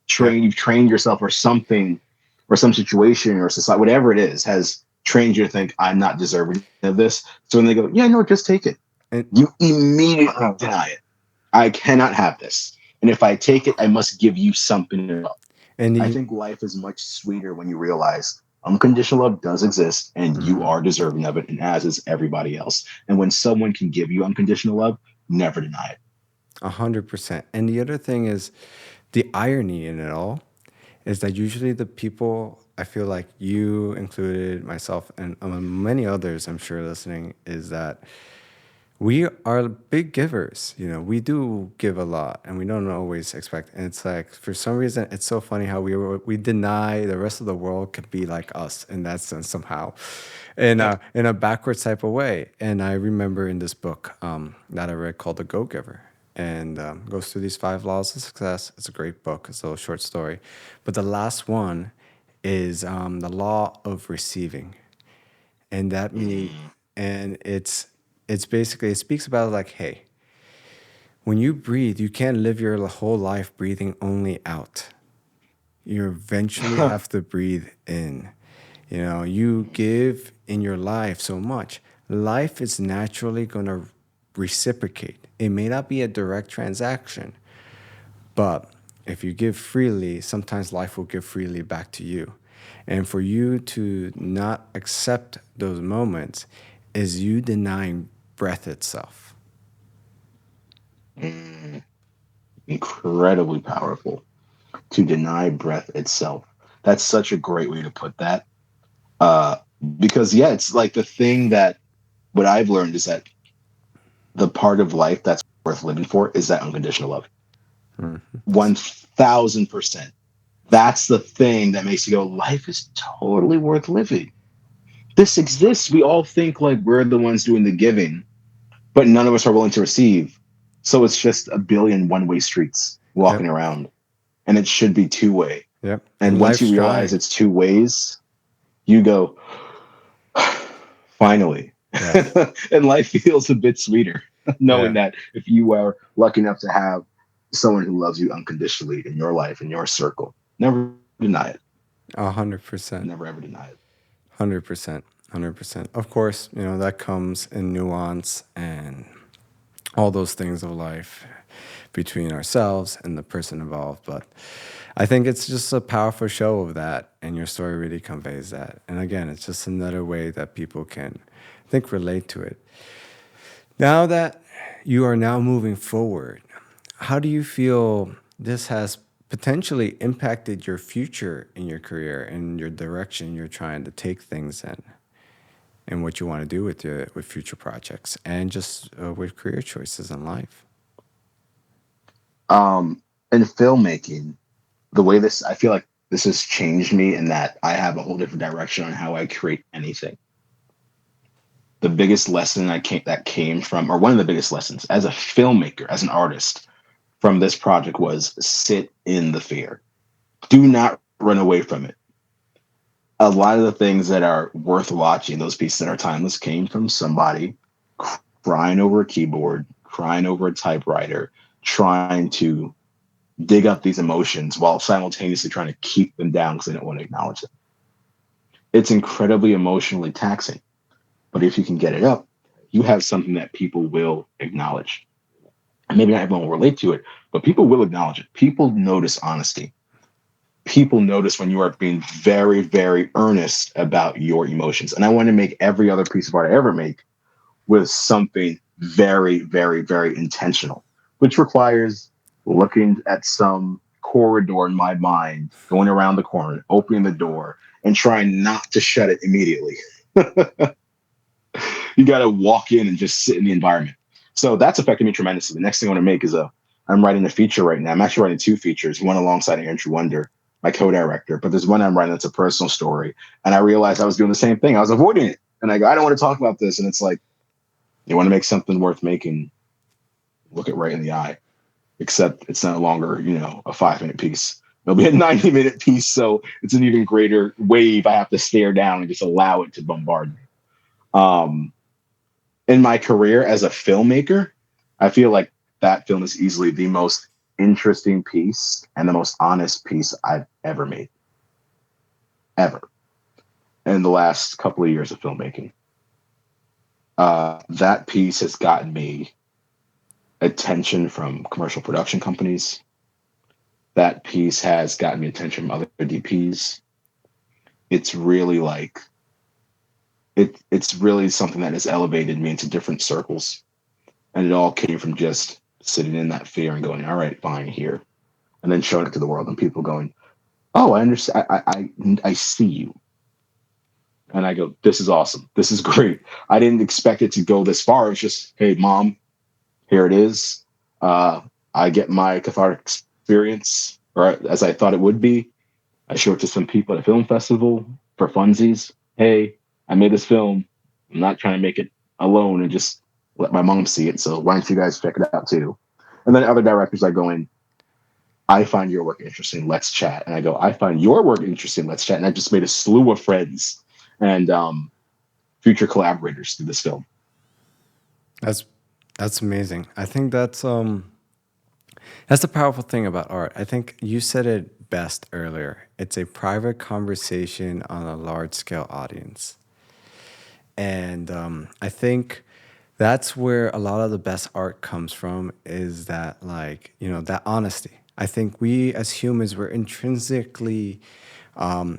trained, you've trained yourself or something or some situation or society, whatever it is, has trained you to think I'm not deserving of this. So when they go, yeah, no, just take it, And you immediately deny it. I cannot have this. And if I take it, I must give you something else. And I you, think life is much sweeter when you realize unconditional love does exist and you mhm, are deserving of it, and as is everybody else. And when someone can give you unconditional love, never deny it. 100%. And the other thing is the irony in it all is that usually the people, I feel like you included, myself, and many others I'm sure listening, is that we are big givers. You know, we do give a lot, and we don't always expect. And it's like for some reason, it's so funny how we deny the rest of the world could be like us in that sense somehow, Yep. in a backwards type of way. And I remember in this book that I read called The Go Giver, and goes through these 5 laws of success. It's a great book. It's a little short story, but the last one is the law of receiving, and that means, Mm, and it's basically, it speaks about like, hey, when you breathe, you can't live your whole life breathing only out. You eventually have to breathe in. You know, you give in your life so much, life is naturally going to reciprocate. It may not be a direct transaction, but if you give freely, sometimes life will give freely back to you. And for you to not accept those moments is you denying breath itself. mm, incredibly powerful to deny breath itself. That's such a great way to put that. Uh, because, yeah, it's like the thing that what I've learned is that the part of life that's worth living for is that unconditional love. Mm. 1000%. That's the thing that makes you go, life is totally worth living. This exists. We all think like we're the ones doing the giving, but none of us are willing to receive. So it's just a billion one-way streets walking Yep. around, and it should be two-way. Yep. And And once you life's realize trying. it's two ways, you go, finally. Yes. And life feels a bit sweeter knowing Yeah. that if you are lucky enough to have someone who loves you unconditionally in your life, in your circle, never deny it. 100%. Never ever deny it. 100%. 100%. Of course, you know, that comes in nuance and all those things of life between ourselves and the person involved. But I think it's just a powerful show of that, and your story really conveys that. And again, it's just another way that people can, I think, relate to it. Now that you are now moving forward, how do you feel this has potentially impacted your future in your career and your direction you're trying to take things in, and what you want to do with future projects and just with career choices in life? Um, in filmmaking, the way this, I feel like this has changed me in that I have a whole different direction on how I create anything. The biggest lesson that came from, or one of the biggest lessons as a filmmaker, as an artist, from this project was sit in the fear. Do not run away from it. A lot of the things that are worth watching, those pieces that are timeless, came from somebody crying over a keyboard, crying over a typewriter, trying to dig up these emotions while simultaneously trying to keep them down because they don't want to acknowledge them. It's incredibly emotionally taxing. But if you can get it up, you have something that people will acknowledge. And maybe not everyone will relate to it, but people will acknowledge it. People notice honesty. People notice when you are being very, very earnest about your emotions. And I want to make every other piece of art I ever make with something very, very, very intentional, which requires looking at some corridor in my mind, going around the corner, opening the door, and trying not to shut it immediately. You got to walk in and just sit in the environment. So that's affected me tremendously. The next thing I want to make is I'm writing a feature right now. I'm actually writing 2 features, one alongside Andrew Wonder, my co-director, but there's one I'm writing that's a personal story. And I realized I was doing the same thing. I was avoiding it. And I go, I don't want to talk about this. And it's like, you want to make something worth making, look it right in the eye, except it's no longer, a 5 minute piece. It'll be a 90-minute piece. So it's an even greater wave I have to stare down and just allow it to bombard me. Um, in my career as a filmmaker, I feel like that film is easily the most interesting piece and the most honest piece I've ever made, ever, in the last couple of years of filmmaking. That piece has gotten me attention from commercial production companies. that piece has gotten me attention from other DPs. It's really like it's really something that has elevated me into different circles. And it all came from just sitting in that fear and going, all right, fine, here. And then showing it to the world and people going, oh, I understand. I see you. And I go, this is awesome. This is great. I didn't expect it to go this far. It's just, hey, mom, here it is. Uh, I get my cathartic experience, or as I thought it would be. I show it to some people at a film festival for funsies. Hey, I made this film. I'm not trying to make it alone and just let my mom see it. So why don't you guys check it out too? And then other directors are going, I find your work interesting. Let's chat. And I go, I find your work interesting. Let's chat. And I just made a slew of friends and future collaborators through this film. That's that's amazing. I think that's the powerful thing about art. I think you said it best earlier. It's a private conversation on a large scale audience. And I think that's where a lot of the best art comes from is that, like, that honesty. I think we as humans, we're intrinsically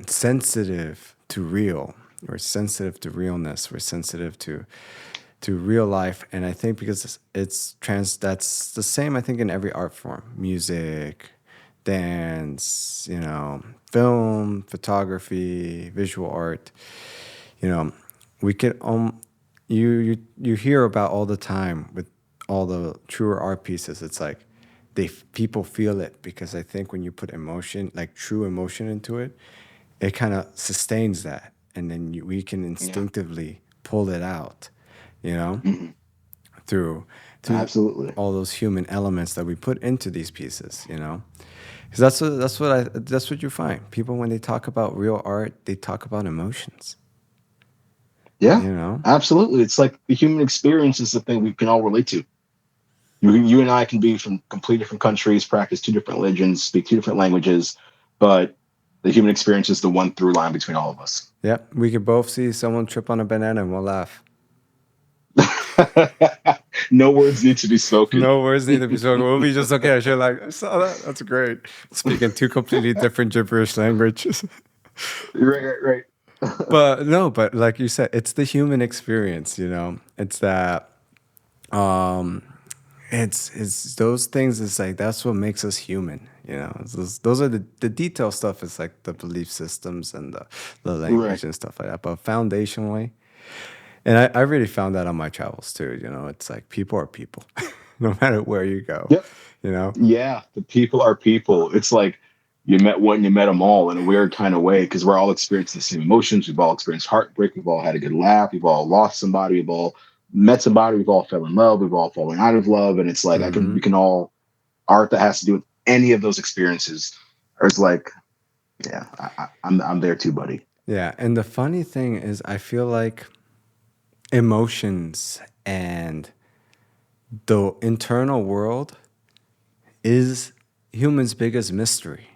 sensitive to real. We're sensitive to realness. We're sensitive to real life. And I think because that's the same, I think, in every art form: music, dance, film, photography, visual art. You know, we can you hear about all the time with all the truer art pieces. It's like people feel it because I think when you put emotion, like true emotion into it, it kind of sustains that, and then we can Yeah. instinctively pull it out, you know, Mhm. through through Absolutely. all those human elements that we put into these pieces, because that's what you find. People, when they talk about real art, they talk about emotions, Yeah. you know. Absolutely. It's like the human experience is the thing we can all relate to. You and I can be from completely different countries, practice two different religions, speak two different languages, but the human experience is the one through line between all of us. Yeah, we could both see someone trip on a banana and we'll laugh. No words need to be spoken. No words need to be spoken. We'll be just okay. I should like, I saw that. That's great. Speaking two completely different gibberish languages. Right, right, right. But no, but like you said, it's the human experience, It's that um it's those things. It's like that's what makes us human, those are the detail stuff. It's like the belief systems and the Right. language and stuff like that. But foundationally, and I really found that on my travels too, it's like people are people, no matter where you go, Yep. you know? Yeah, the people are people. It's like you met one, you met them all in a weird kind of way because we're all experiencing the same emotions. We've all experienced heartbreak. We've all had a good laugh. We've all lost somebody. We've all met somebody. We've all fell in love. We've all fallen out of love. And it's like we Hmm. can all art that has to do with any of those experiences. Or it's like, yeah, I'm there too, buddy. Yeah. And the funny thing is, I feel like emotions and the internal world is humans' biggest mystery.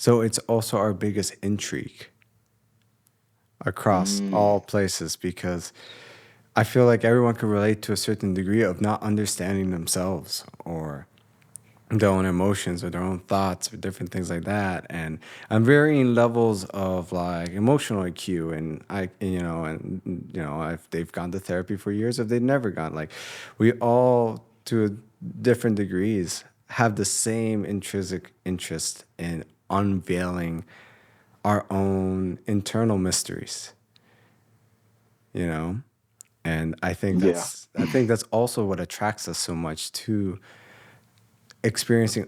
So it's also our biggest intrigue across Mm, all places, because I feel like everyone can relate to a certain degree of not understanding themselves or their own emotions or their own thoughts or different things like that. And I'm varying levels of like emotional IQ, and if they've gone to therapy for years, if they've never gone, like we all to different degrees have the same intrinsic interest in unveiling our own internal mysteries, you know? And yeah. I think that's also what attracts us so much to experiencing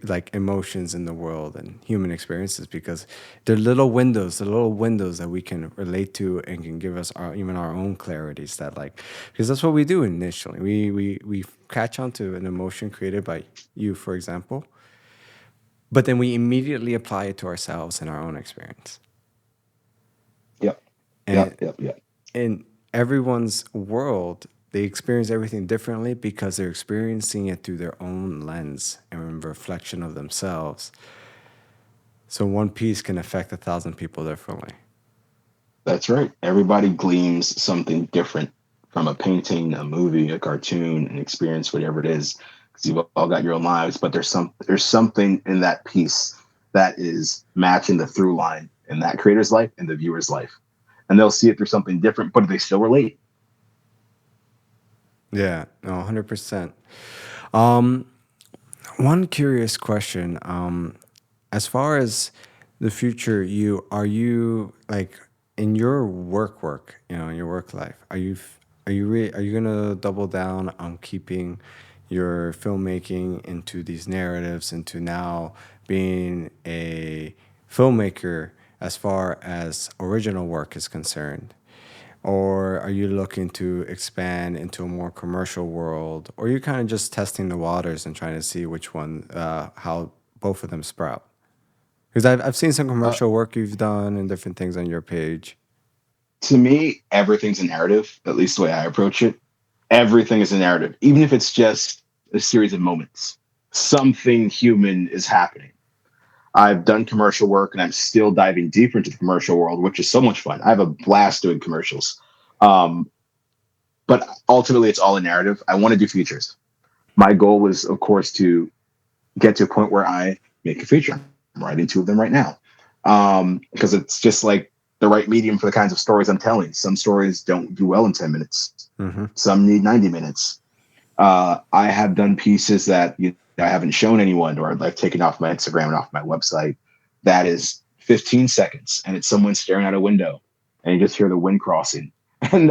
like emotions in the world and human experiences, because they're little windows that we can relate to and can give us even our own clarities, that like, because that's what we do initially. We catch on to an emotion created by you, for example, but then we immediately apply it to ourselves and our own experience. Yep. And Yep. Yep. Yep. in everyone's world, they experience everything differently because they're experiencing it through their own lens and reflection of themselves. So one piece can affect 1,000 people differently. That's right. Everybody gleams something different from a painting, a movie, a cartoon, an experience, whatever it is. because you've all got your own lives, but there's something in that piece that is matching the through line in that creator's life and the viewer's life. And they'll see it through something different, but they still relate. Yeah, no, 100%. Um, One curious question. As far as the future, you like in your work, in your work life, are you gonna double down on keeping your filmmaking into these narratives, into now being a filmmaker as far as original work is concerned? Or are you looking to expand into a more commercial world? Or are you kind of just testing the waters and trying to see which one, how both of them sprout? Because I've seen some Uh, commercial work you've done and different things on your page. to me, everything's a narrative, at least the way I approach it. Everything is a narrative, even if it's just a series of moments. Something human is happening. I've done commercial work and I'm still diving deeper into the commercial world, which is so much fun. I have a blast doing commercials. Um, but ultimately, it's all a narrative. I want to do features. My goal was, of course, to get to a point where I make a feature. I'm writing two of them right now because it's just like the right medium for the kinds of stories I'm telling. Some stories don't do well in 10 minutes, Mm-hmm. some need 90 minutes. I have done pieces that I haven't shown anyone or I've taken off my Instagram and off my website that is 15 seconds and it's someone staring out a window and you just hear the wind crossing and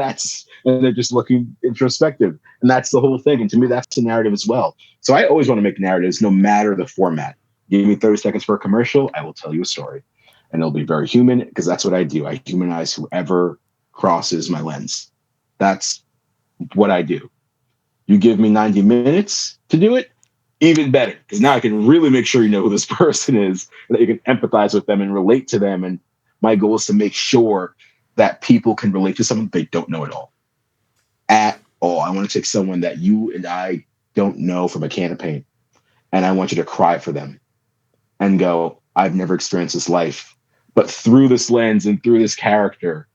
they're just looking introspective and that's the whole thing and to me that's a narrative as well. So I always want to make narratives no matter the format. Give me 30 seconds for a commercial, I will tell you a story and it'll be very human because that's what I do. I humanize whoever crosses my lens. That's what I do. You give me 90 minutes to do it, even better, because now I can really make sure you know who this person is, and that you can empathize with them and relate to them. And my goal is to make sure that people can relate to someone they don't know at all. At all. I want to take someone that you and I don't know from a can of paint, and I want you to cry for them and go, I've never experienced this life. But through this lens and through this character,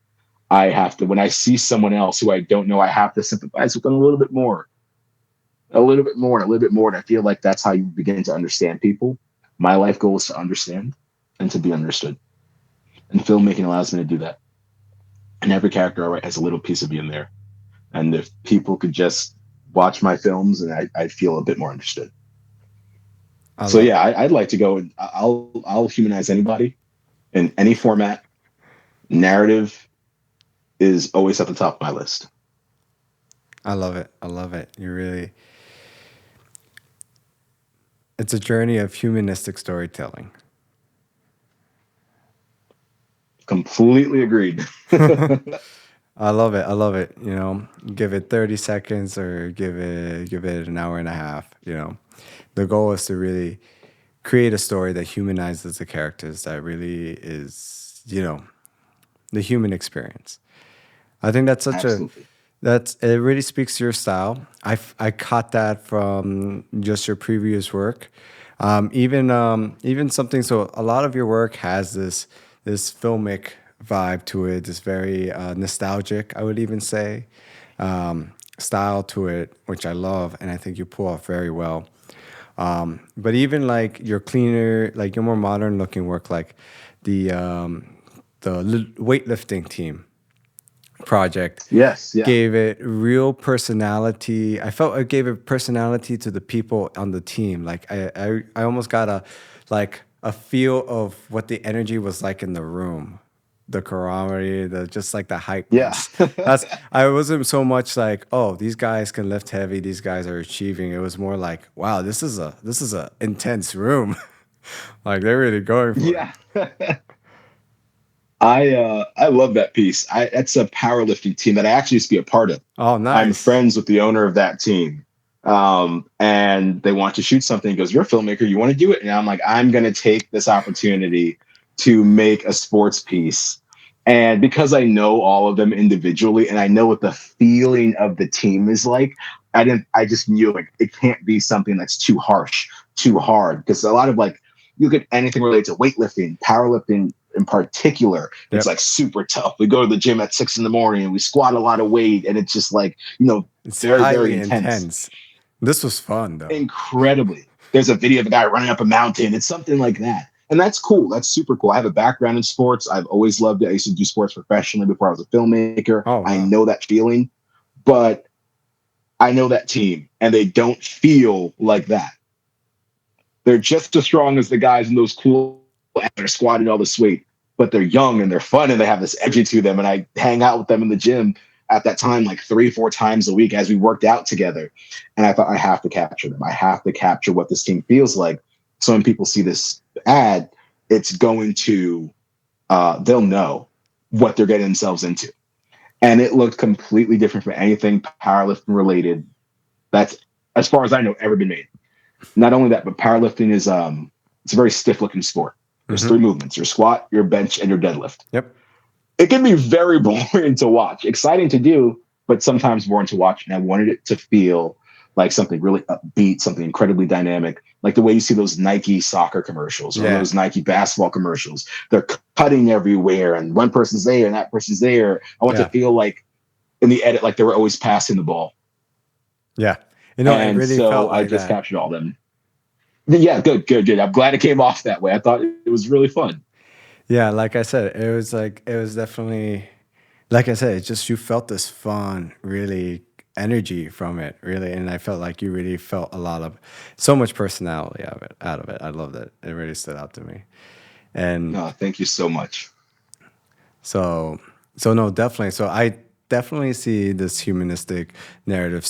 I have to, when I see someone else who I don't know, I have to sympathize with them a little bit more a little bit more and a little bit more. And I feel like that's how you begin to understand people. My life goal is to understand and to be understood. And filmmaking allows me to do that. And every character I write has a little piece of me in there. And if people could just watch my films and I'd feel a bit more understood. I So love yeah, I'd like to go. I'll humanize anybody in any format. Narrative is always at the top of my list. I love it. I love it. You really, it's a journey of humanistic storytelling. Completely agreed. I love it. I love it. Give it 30 seconds or give it an hour and a half. The goal is to really create a story that humanizes the characters, that really is, the human experience. I think that's such a Absolutely. that's it really speaks to your style. I caught that from just your previous work. Even something, so a lot of your work has this filmic vibe to it, this very nostalgic, I would even say, style to it, which I love, and I think you pull off very well. But even like your cleaner, like your more modern looking work, like the weightlifting team project Yes. Yeah. gave it real personality. I felt it gave it personality to the people on the team. Like I almost got a feel of what the energy was like in the room, the camaraderie, the just like the Yeah. hypeness. That's I wasn't so much like, oh, these guys can lift heavy, these guys are achieving. It was more like, wow, this is a intense room. Like they're really going for it. Yeah. I love that piece. That's a powerlifting team that I actually used to be a part of. Oh, I'm nice. friends with the owner of that team. And they want to shoot something. He goes, "You're a filmmaker, you want to do it?" And I'm like, I'm gonna take this opportunity to make a sports piece. And because I know all of them individually and I know what the feeling of the team is like, I just knew like it can't be something that's too harsh, too hard. Because a lot of like you look at anything related to weightlifting, powerlifting in particular, it's Yep. like super tough. We go to the gym at 6 in the morning and we squat a lot of weight, and it's just like, It's very, very highly intense. intense. This was fun though. incredibly. There's a video of a guy running up a mountain. It's something like that. And that's cool. That's super cool. I have a background in sports. I've always loved it. I used to do sports professionally before I was a filmmaker. Oh I wow. know that feeling, but I know that team and they don't feel like that. They're just as strong as the guys in those cool that are squatting all this weight, but they're young and they're fun and they have this energy to them. And I hang out with them in the gym at that time, like 3, 4 times a week as we worked out together. And I thought, I have to capture them. I have to capture what this team feels like. So when people see this ad, it's going to, they'll know what they're getting themselves into. And it looked completely different from anything powerlifting related that's, as far as I know, ever been made. Not only that, but powerlifting is it's a very stiff looking sport. There's Mm-hmm. three movements: your squat, your bench, and your deadlift. Yep. It can be very boring to watch, exciting to do, but sometimes boring to watch. And I wanted it to feel like something really upbeat, something incredibly dynamic, like the way you see those Nike soccer commercials or Yeah. those Nike basketball commercials. They're cutting everywhere, and one person's there, and that person's there. I want to Yeah. feel like in the edit, like they were always passing the ball. Yeah. It And really so felt I like just that. captured all of them. Yeah, good, good, good. I'm glad it came off that way. I thought it was really fun. Yeah, like I said, it was definitely like I said, it's just you felt this fun, really energy from it, really, and I felt like you really felt a lot of so much personality out of it. I loved it. It really stood out to me. And No, thank you so much. so so no, definitely. So I definitely see this humanistic narrative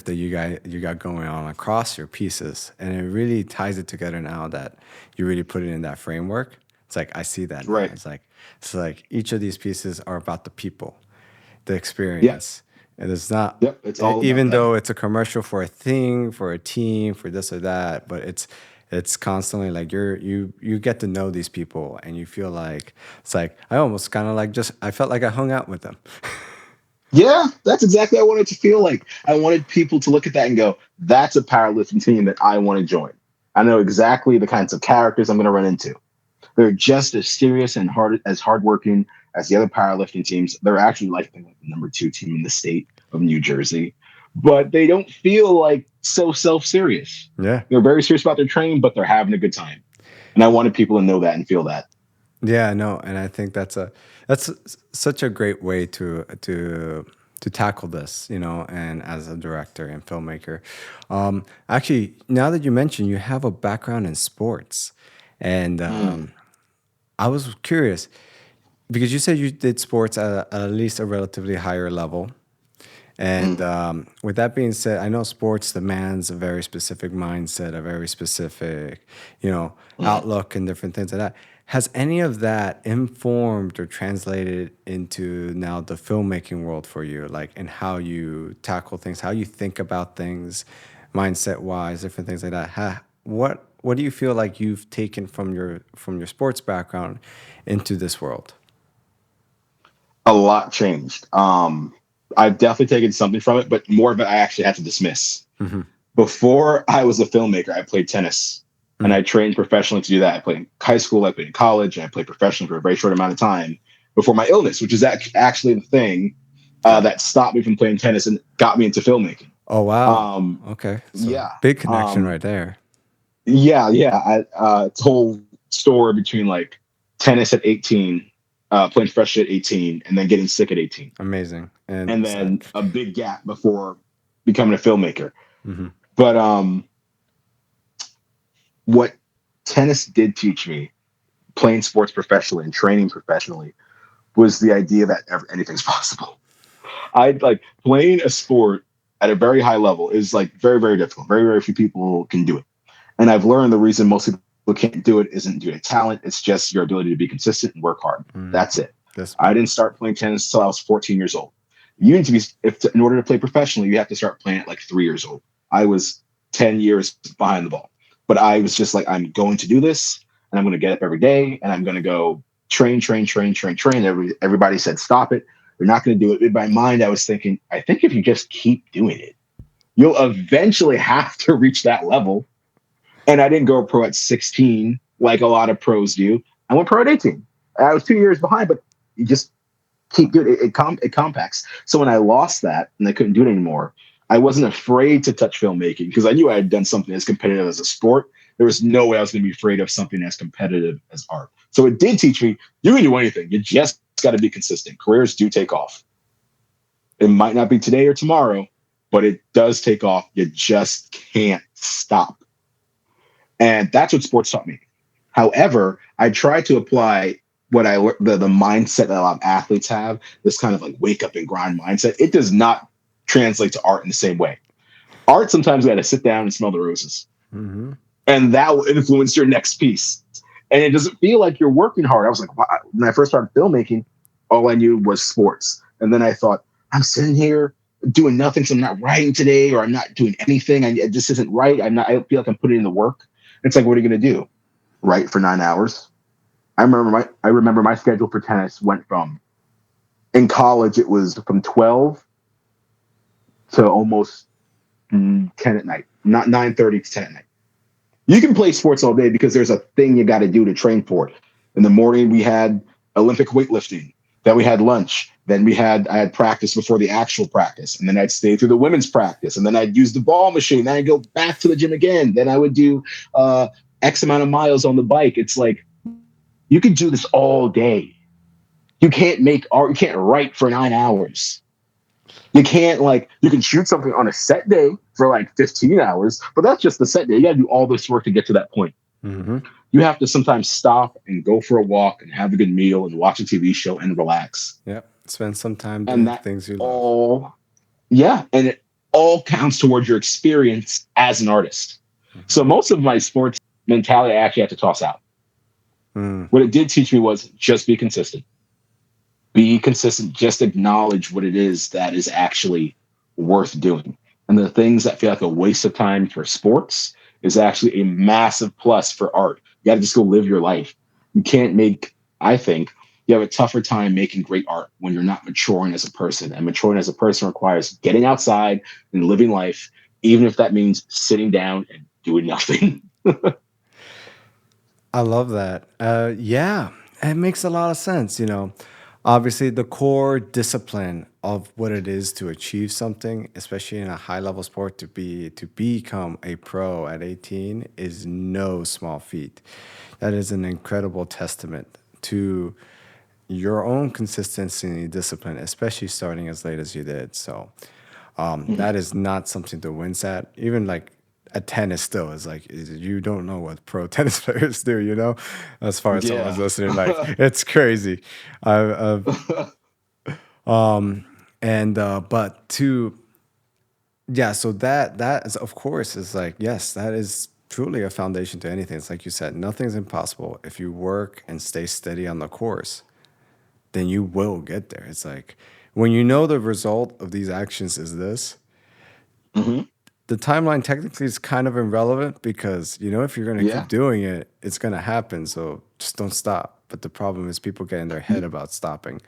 that you got going on across your pieces, and it really ties it together now that you really put it in that framework. It's like I see that now. Right. It's like each of these pieces are about the people, the Yeah. experience, and it's not Yep. It's all about even them. though it's a commercial for a thing, for a team, for this or that, but it's constantly like you get to know these people and you feel like it's like I almost kind of like just I felt like I hung out with them. Yeah, that's exactly what I wanted to feel like. I wanted people to look at that and go, that's a powerlifting team that I want to join. I know exactly the kinds of characters I'm going to run into. They're just as serious and hardworking as the other powerlifting teams. They're actually like the number 2 team in the state of New Jersey, but they don't feel like so self-serious. Yeah. They're very serious about their training, but they're having a good time. And I wanted people to know that and feel that. Yeah, no, and I think that's such a great way to tackle this, and as a director and filmmaker. Actually, now that you mentioned you have a background in sports, and Mm, I was curious because you said you did sports at least a relatively higher level. And mm, with that being said, I know sports demands a very specific mindset, a very specific, mm. outlook and different things like that. Has any of that informed or translated into now the filmmaking world for you, like in how you tackle things, how you think about things, mindset wise, different things like that? What do you feel like you've taken from your sports background into this world? A lot changed. I've definitely taken something from it, but more of it I actually had to dismiss. Hmm. Before I was a filmmaker, I played tennis and Hmm. I trained professionally to do that. I played in high school, I played in college, and I played professionally for a very short amount of time before my illness, which is actually the thing Yeah. that stopped me from playing tennis and got me into filmmaking. Oh wow. Um, Okay. So yeah. big connection Um, right there. yeah, yeah. It's a whole story between like tennis at 18, playing fresh at 18, and then getting sick at 18. Amazing. And And sad. then a big gap before becoming a filmmaker. Hmm. But what tennis did teach me, playing sports professionally and training professionally, was the idea that anything's possible. I like playing a sport at a very high level is like very, very difficult. Very, very few people can do it. And I've learned the reason most people can't do it isn't due to talent. It's just your ability to be consistent and work hard. Hmm. That's it. I Discipline. didn't start playing tennis until I was 14 years old. You need to be, in order to play professionally, you have to start playing at like 3 years old. I was 10 years behind the ball, but I was just like, I'm going to do this and I'm going to get up every day and I'm going to go train, train, train, train, train. Everybody said, stop it. You're not going to do it. In my mind, I was thinking, I think if you just keep doing it, you'll eventually have to reach that level. And I didn't go pro at 16 like a lot of pros do. I went pro at 18. I was 2 years behind, but you just keep doing it. It compacts. So when I lost that and I couldn't do it anymore, I wasn't afraid to touch filmmaking because I knew I had done something as competitive as a sport. There was no way I was going to be afraid of something as competitive as art. So it did teach me you can do anything. You just got to be consistent. Careers do take off. It might not be today or tomorrow, but it does take off. You just can't stop. And that's what sports taught me. However, I try to apply what the mindset that a lot of athletes have, this kind of like wake up and grind mindset. It does not translate to art in the same way. Art sometimes you got to sit down and smell the roses, Mm-hmm. and that will influence your next piece. And it doesn't feel like you're working hard. I was like, wow. When I first started filmmaking, all I knew was sports, and then I thought, I'm sitting here doing nothing, so I'm not writing today, or I'm not doing anything. This isn't right. I'm not. I don't feel like I'm putting in the work. It's like, what are you going to do? Write for 9 hours? I remember my schedule for tennis went from in college it was from 12 to almost 10 at night, not 9:30 to 10 at night. You can play sports all day because there's a thing you got to do to train for it. In the morning, we had Olympic weightlifting. Then we had lunch. Then I had practice before the actual practice. And then I'd stay through the women's practice. And then I'd use the ball machine. Then I'd go back to the gym again. Then I would do X amount of miles on the bike. It's like, you could do this all day. You can't make art. You can't write for 9 hours. You can't you can shoot something on a set day for like 15 hours, but that's just the set day. You got to do all this work to get to that point. Mm-hmm. You have to sometimes stop and go for a walk and have a good meal and watch a TV show and relax. Yep. Spend some time And doing that things you love. all, yeah, and it all counts towards your experience as an artist. Mm-hmm. So most of my sports mentality I actually had to toss out. Mm. What it did teach me was just be consistent. Be consistent, just acknowledge what it is that is actually worth doing. And the things that feel like a waste of time for sports is actually a massive plus for art. You got to just go live your life. You can't make, I think, you have a tougher time making great art when you're not maturing as a person. And maturing as a person requires getting outside and living life, even if that means sitting down and doing nothing. I love that. Yeah, it makes a lot of sense. Obviously, the core discipline of what it is to achieve something, especially in a high level sport, to become a pro at 18 is no small feat. That is an incredible testament to your own consistency and discipline, especially starting as late as you did. So Mhm. that is not something to wince at. Even like at tennis, still is like you don't know what pro tennis players do. As far as someone's Yeah. listening, like it's crazy. I've and but to yeah, so that is of course is like yes, that is truly a foundation to anything. It's like you said, nothing's impossible if you work and stay steady on the course. Then you will get there. It's like when you know the result of these actions is this, Mhm. the timeline technically is kind of irrelevant because if you're going to keep Yeah. doing it, it's going to happen. So just don't stop. But the problem is people get in their head Y- about stopping.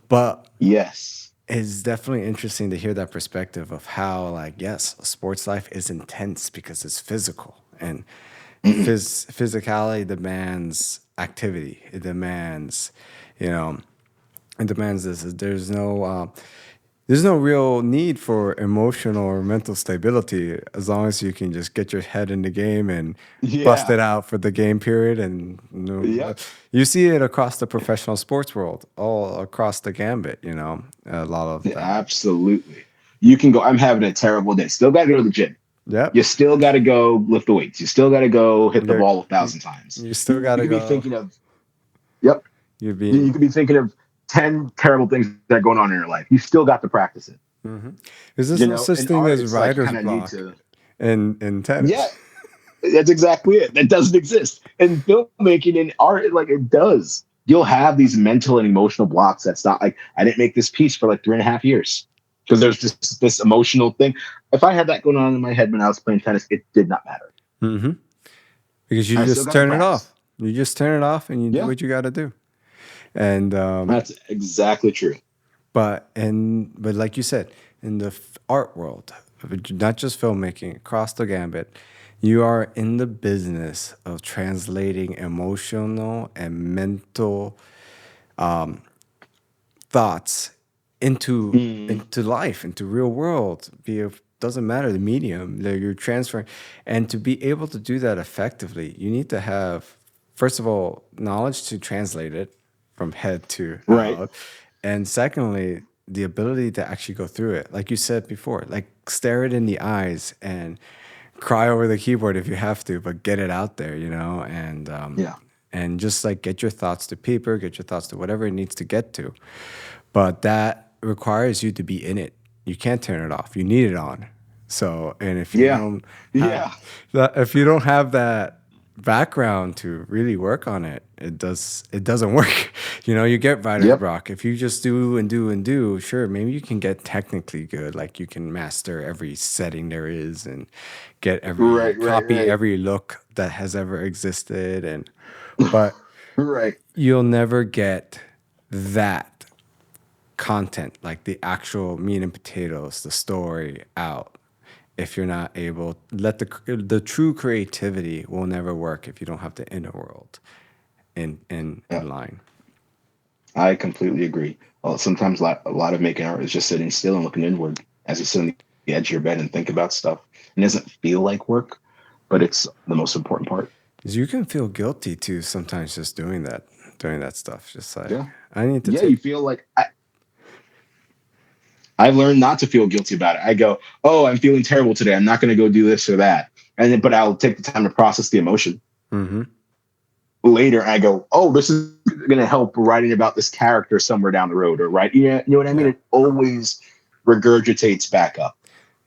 But yes. it's definitely interesting to hear that perspective of how, like, yes, a sports life is intense because it's physical and Mhm. physicality demands activity. It demands, you know, it demands this. There's no real need for emotional or mental stability as long as you can just get your head in the game and bust Yeah. it out for the game period. And Yep. you see it across the professional sports world, all across the gambit. A lot of Yeah, that. absolutely. You can go, I'm having a terrible day. Still got to go to the gym. Yep. You still got to go lift the weights. You still got to go hit the You're, ball a you thousand times. you still You got to could be go. thinking of, yep. You're You being. could be thinking of 10 terrible things that are going on in your life. You still got to practice it. Mhm. Is this no such In thing art, as it's like you writer's kind of need block to, in yeah, tennis? that's exactly it. That doesn't exist. In filmmaking and art, it does. You'll have these mental and emotional blocks. That's not like I didn't make this piece for like 3.5 years because there's just this emotional thing. If I had that going on in my head when I was playing tennis, it did not matter. Hmm. Because you I still just got to turn it practice. off. You just turn it off and you do Yeah, what you got to do. And that's exactly true. but like you said, in the art world, not just filmmaking, across the gambit, you are in the business of translating emotional and mental thoughts Mm. into life, into real world. Doesn't matter the medium that you're transferring, and to be able to do that effectively, you need to have, first of all, knowledge to translate it from head to Right. out, and secondly, the ability to actually go through it, like you said before, like stare it in the eyes and cry over the keyboard if you have to, but get it out there, Yeah. and just like get your thoughts to paper, get your thoughts to whatever it needs to get to. But that requires you to be in it. You can't turn it off. You need it on. So, and if you Yeah. don't have Yeah. that, if you don't have that background to really work on it, it doesn't work. You get writer's Yep. block. If you just do and do and do, sure, maybe you can get technically good. Like you can master every setting there is and get every Right. Right. copy Right. every look that has ever existed, but Right. you'll never get that content, like the actual meat and potatoes, the story out. If you're not able, let the true creativity will never work if you don't have the inner world Yeah. in line. I completely agree. Well, sometimes a lot of making art is just sitting still and looking inward as you sit on the edge of your bed and think about stuff. It doesn't feel like work, but it's the most important part. 'Cause you can feel guilty too sometimes just doing that stuff. Just like Yeah. I need to Yeah. take. You feel like I've learned not to feel guilty about it. I go, oh, I'm feeling terrible today. I'm not going to go do this or that. But I'll take the time to process the emotion. Mm-hmm. Later, I go, oh, this is going to help writing about this character somewhere down the road, or right. Yeah, you know what I mean? Yeah, It always regurgitates back up.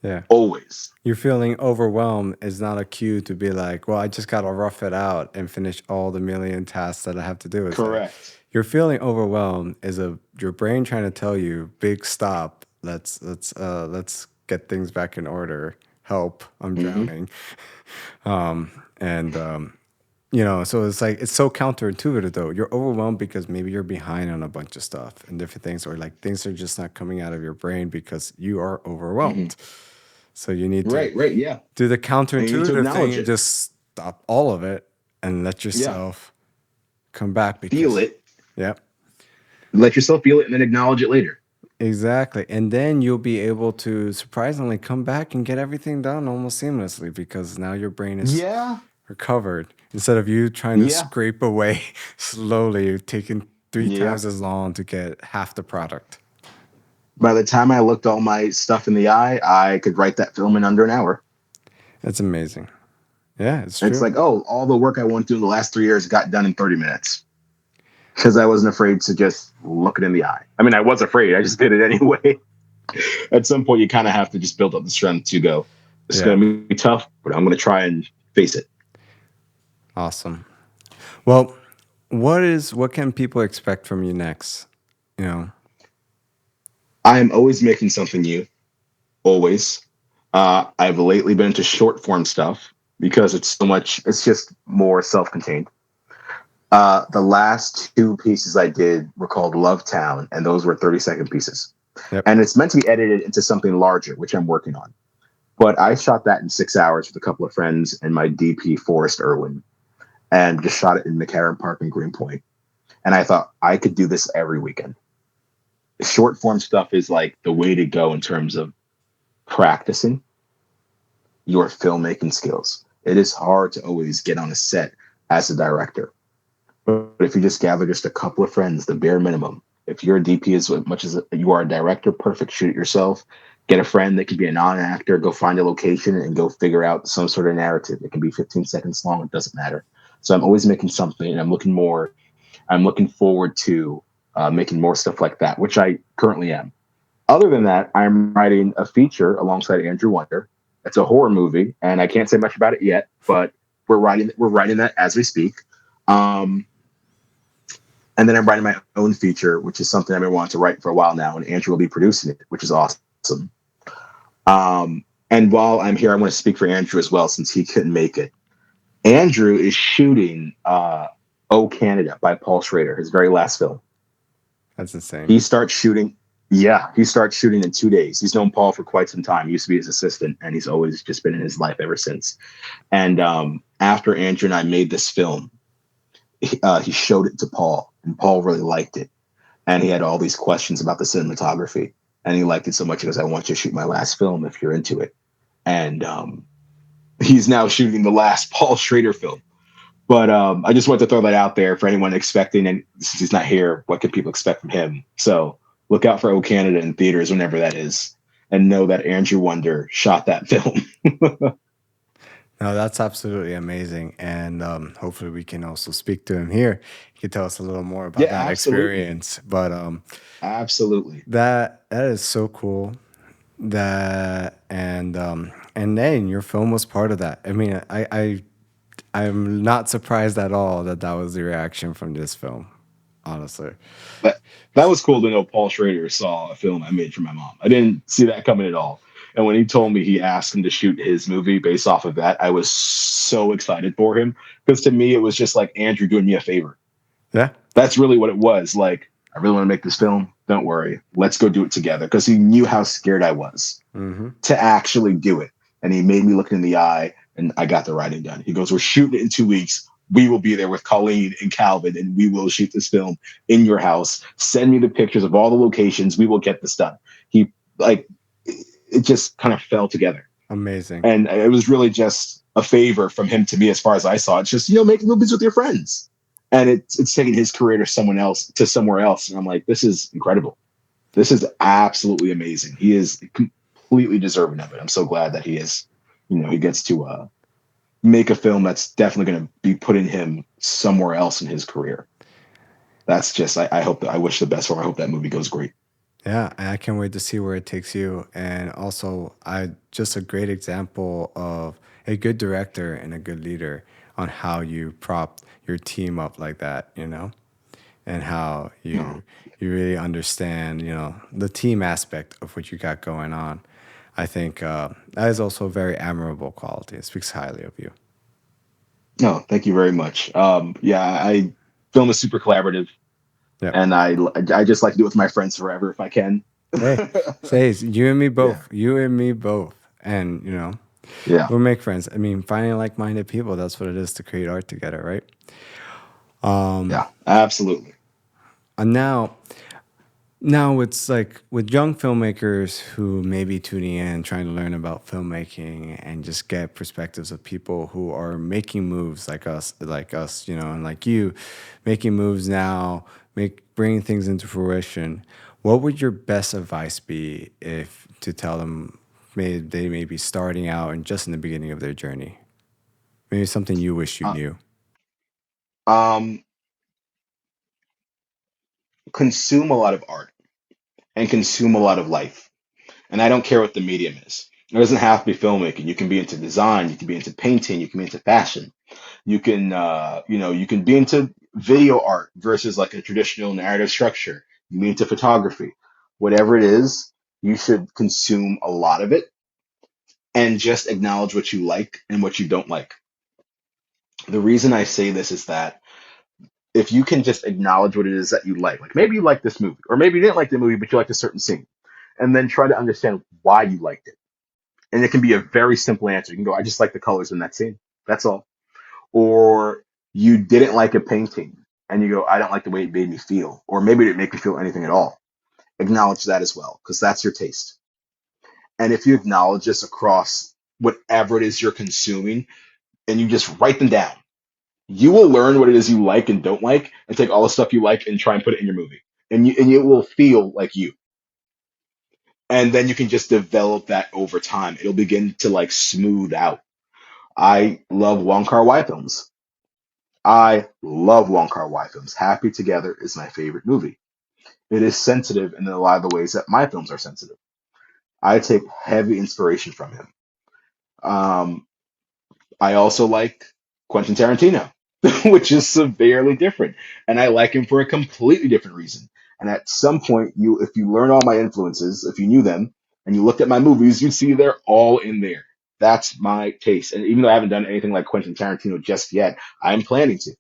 yeah. Always. You're feeling overwhelmed is not a cue to be like, well, I just gotta rough it out and finish all the million tasks that I have to do. It's like Correct. you're feeling overwhelmed is your brain trying to tell you, big stop. Let's get things back in order. Help, I'm Hmm. drowning. And so it's like it's so counterintuitive though. You're overwhelmed because maybe you're behind on a bunch of stuff and different things, or like things are just not coming out of your brain because you are Hmm. overwhelmed. So you need to Right. Right. Yeah. do the And you need to counterintuitive thing acknowledge and it. just stop all of it and let Yeah. yourself come back Feel because, it. yep, Let yourself feel it, and then acknowledge it later. exactly. And then you'll be able to surprisingly come back and get everything done almost seamlessly because now your brain is Yeah. recovered instead of you trying to Yeah. scrape away slowly, taking three Yeah. times as long to get half the product. By the time I looked all my stuff in the eye, I could write that film in under an hour. That's amazing. Yeah, it's It's true. like, oh, all the work I went through in the last 3 years got done in 30 minutes because I wasn't afraid to just look it in the eye. I mean, I was afraid. I just did it anyway. At some point, you kind of have to just build up the strength to go, this is Yeah, going to be tough, but I'm going to try and face it. awesome. Well, what can people expect from you next? You know, I am always making something new, always. I've lately been into short form stuff because it's just more self contained. The last two pieces I did were called Love Town, and those were 30-second pieces. yep. And it's meant to be edited into something larger, which I'm working on. But I shot that in 6 hours with a couple of friends and my DP, Forrest Irwin, and just shot it in McCarran Park in Greenpoint. And I thought I could do this every weekend. Short form stuff is like the way to go in terms of practicing your filmmaking skills. It is hard to always get on a set as a director. But if you just gather just a couple of friends, the bare minimum, if you're a DP as much as you are a director, perfect, shoot it yourself. Get a friend that could be a non-actor, go find a location and go figure out some sort of narrative. It can be 15 seconds long, it doesn't matter. So I'm always making something, and I'm looking forward to making more stuff like that, which I currently am. Other than that, I'm writing a feature alongside Andrew Wonder. It's a horror movie, and I can't say much about it yet, but we're writing that as we speak. Um, and then I'm writing my own feature, which is something I've been wanting to write for a while now, and Andrew will be producing it, which is awesome. And while I'm here, I want to speak for Andrew as well, since he couldn't make it. Andrew is shooting "Oh Canada" by Paul Schrader, his very last film. That's insane. He starts shooting. Yeah, he starts shooting in 2 days. He's known Paul for quite some time. He used to be his assistant, and he's always just been in his life ever since. And after Andrew and I made this film, he showed it to Paul, and Paul really liked it. and he had all these questions about the cinematography, and he liked it so much. He goes, "I want you to shoot my last film if you're into it." And he's now shooting the last Paul Schrader film. But I just want to throw that out there for anyone expecting, and since he's not here, what can people expect from him? So look out for O Canada in theaters whenever that is, and know that Andrew Wonder shot that film. No, that's absolutely amazing. And hopefully we can also speak to him here. He can tell us a little more about Yeah, that absolutely, experience. But absolutely. that is so cool. That and then your film was part of that. I mean, I'm not surprised at all that that was the reaction from this film, honestly. That that was cool to know Paul Schrader saw a film I made for my mom. I didn't see that coming at all. And when he told me he asked him to shoot his movie based off of that, I was so excited for him because to me it was just like Andrew doing me a favor. Yeah. That's really what it was. Like, I really want to make this film. Don't worry. Let's go do it together. Because he knew how scared I was Mm-hmm. to actually do it. And he made me look in the eye and I got the writing done. He goes, "We're shooting it in 2 weeks. We will be there with Colleen and Calvin and we will shoot this film in your house. Send me the pictures of all the locations. We will get this done." He, like, it just kind of fell together. Amazing. And it was really just a favor from him to me as far as I saw it. It's just, make movies with your friends. And it's taking his career to someone else, to somewhere else. And I'm like, this is incredible. This is absolutely amazing. He is completely deserving of it. I'm so glad that he is, he gets to make a film that's definitely going to be putting him somewhere else in his career. That's just, I hope that I wish the best for him. I hope that movie goes great. Yeah, I can't wait to see where it takes you. And also, I just a great example of a good director and a good leader on how you prop your team up like that, and how No, you really understand, the team aspect of what you got going on. I think that is also a very admirable quality. It speaks highly of you. no, thank you very much. Yeah, I film is super collaborative. Yep. And I just like to do it with my friends forever if I can. Hey, say it's you and me Yeah, both. You and me both. And yeah, we'll make friends. I mean, finding like-minded people, that's what it is to create art together, right? yeah, absolutely. And now it's like with young filmmakers who may be tuning in, trying to learn about filmmaking and just get perspectives of people who are making moves like us, and like you, making moves now, bringing things into fruition. What would your best advice be if to tell them they may be starting out and just in the beginning of their journey? Maybe something you wish you Uh, knew. um, Consume a lot of art and consume a lot of life. And I don't care what the medium is. It doesn't have to be filmmaking. You can be into design. You can be into painting. You can be into fashion. You can be into video art versus like a traditional narrative structure. You can be into photography. Whatever it is, you should consume a lot of it and just acknowledge what you like and what you don't like. The reason I say this is that if you can just acknowledge what it is that you like maybe you like this movie, or maybe you didn't like the movie, but you liked a certain scene, and then try to understand why you liked it. And it can be a very simple answer. You can go, "I just like the colors in that scene. That's all." Or you didn't like a painting and you go, "I don't like the way it made me feel." Or maybe it didn't make me feel anything at all. Acknowledge that as well, because that's your taste. And if you acknowledge this across whatever it is you're consuming and you just write them down, you will learn what it is you like and don't like, and take all the stuff you like and try and put it in your movie. And it will feel like you. And then you can just develop that over time. It'll begin to like smooth out. I love Wong Kar Wai films. I love Wong Kar Wai films. Happy Together is my favorite movie. It is sensitive in a lot of the ways that my films are sensitive. I take heavy inspiration from him. Um, I also like Quentin Tarantino, which is severely different. And I like him for a completely different reason. And at some point, if you learn all my influences, if you knew them, and you looked at my movies, you'd see they're all in there. That's my taste. And even though I haven't done anything like Quentin Tarantino just yet, I'm planning to.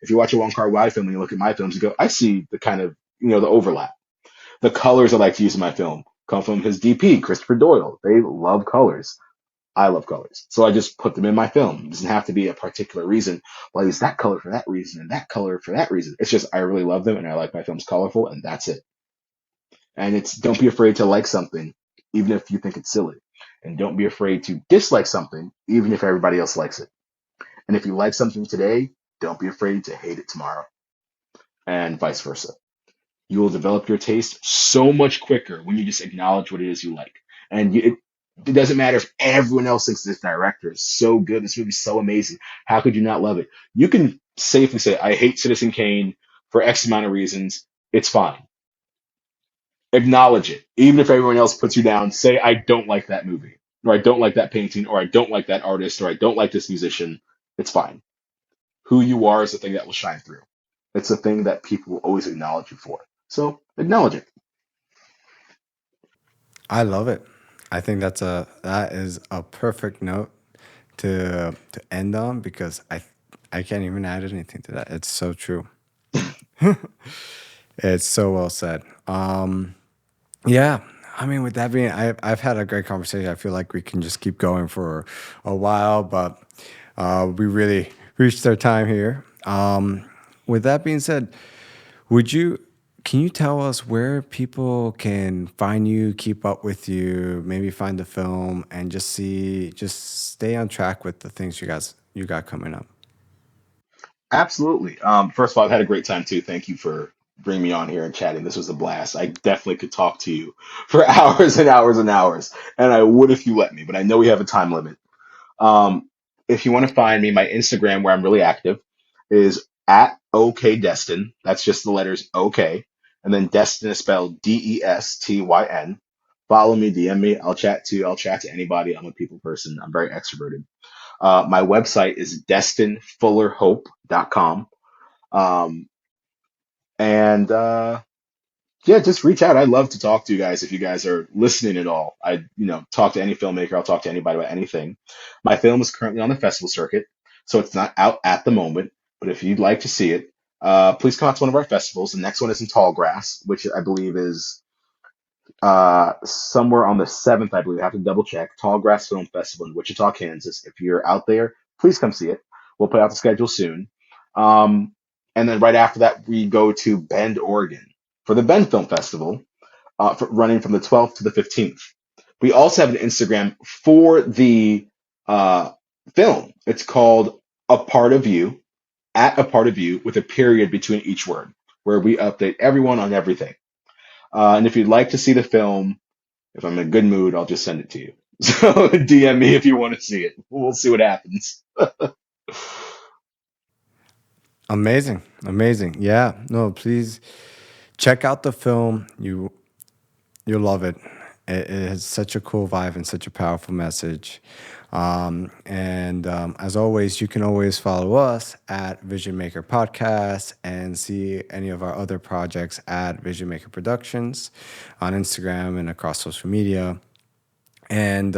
If you watch a Wong Kar Wai film and you look at my films, you go, I see the kind of, the overlap. The colors I like to use in my film come from his DP, Christopher Doyle. They love colors. I love colors. So I just put them in my film. It doesn't have to be a particular reason. Well, I use that color for that reason and that color for that reason. It's just I really love them and I like my films colorful and that's it. And it's don't be afraid to like something, even if you think it's silly. And don't be afraid to dislike something, even if everybody else likes it. And if you like something today, don't be afraid to hate it tomorrow, and vice versa. You will develop your taste so much quicker when you just acknowledge what it is you like. And it doesn't matter if everyone else thinks this director is so good, this movie's so amazing. How could you not love it? You can safely say, I hate Citizen Kane for X amount of reasons. It's fine. Acknowledge it. Even if everyone else puts you down, say, I don't like that movie, or I don't like that painting, or I don't like that artist, or I don't like this musician. It's fine. Who you are is the thing that will shine through. It's the thing that people will always acknowledge you for. So acknowledge it. I love it. I think that is a perfect note to end on because I can't even add anything to that. It's so true. It's so well said. Yeah, I mean, with that being, I've had a great conversation. I feel like we can just keep going for a while, but we really reached our time here. With that being said, would you can you tell us where people can find you, keep up with you, maybe find the film, and just stay on track with the things you got coming up? Absolutely. First of all, I've had a great time too. Thank you for bringing me on here and chatting. This was a blast. I definitely could talk to you for hours and hours and hours, and I would if you let me, but I know we have a time limit. Um, if you want to find me, my Instagram, where I'm really active, is at OKDestin. That's just the letters OK. And then Destin is spelled Destyn. Follow me, DM me. I'll chat to you. I'll chat to anybody. I'm a people person. I'm very extroverted. My website is destinfullerhope.com. Um, and yeah, just reach out. I'd love to talk to you guys if you guys are listening at all. Talk to any filmmaker. I'll talk to anybody about anything. My film is currently on the festival circuit, so it's not out at the moment. But if you'd like to see it, please come out to one of our festivals. The next one is in Tallgrass, which I believe is somewhere on the 7th, I believe. I have to double check. Tallgrass Film Festival in Wichita, Kansas. If you're out there, please come see it. We'll put out the schedule soon. Um, and then right after that, we go to Bend, Oregon for the Bend Film Festival, running from the 12th to the 15th. We also have an Instagram for the uh, film. It's called A Part of You, at A Part of You, with a period between each word, where we update everyone on everything. And if you'd like to see the film, if I'm in a good mood, I'll just send it to you. So DM me if you want to see it. We'll see what happens. Amazing, amazing. Yeah, no, please check out the film. You'll love it. It has such a cool vibe and such a powerful message. And as always, you can always follow us at Vision Maker Podcast and see any of our other projects at Vision Maker Productions on Instagram and across social media. And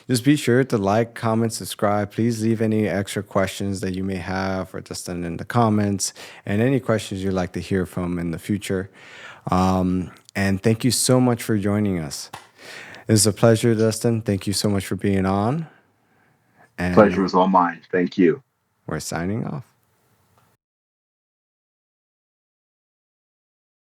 just be sure to like, comment, subscribe. Please leave any extra questions that you may have or just send in the comments and any questions you'd like to hear from in the future. And thank you so much for joining us. It's a pleasure, Dustin. Thank you so much for being on. Pleasure And was all mine. Thank you. we're signing off.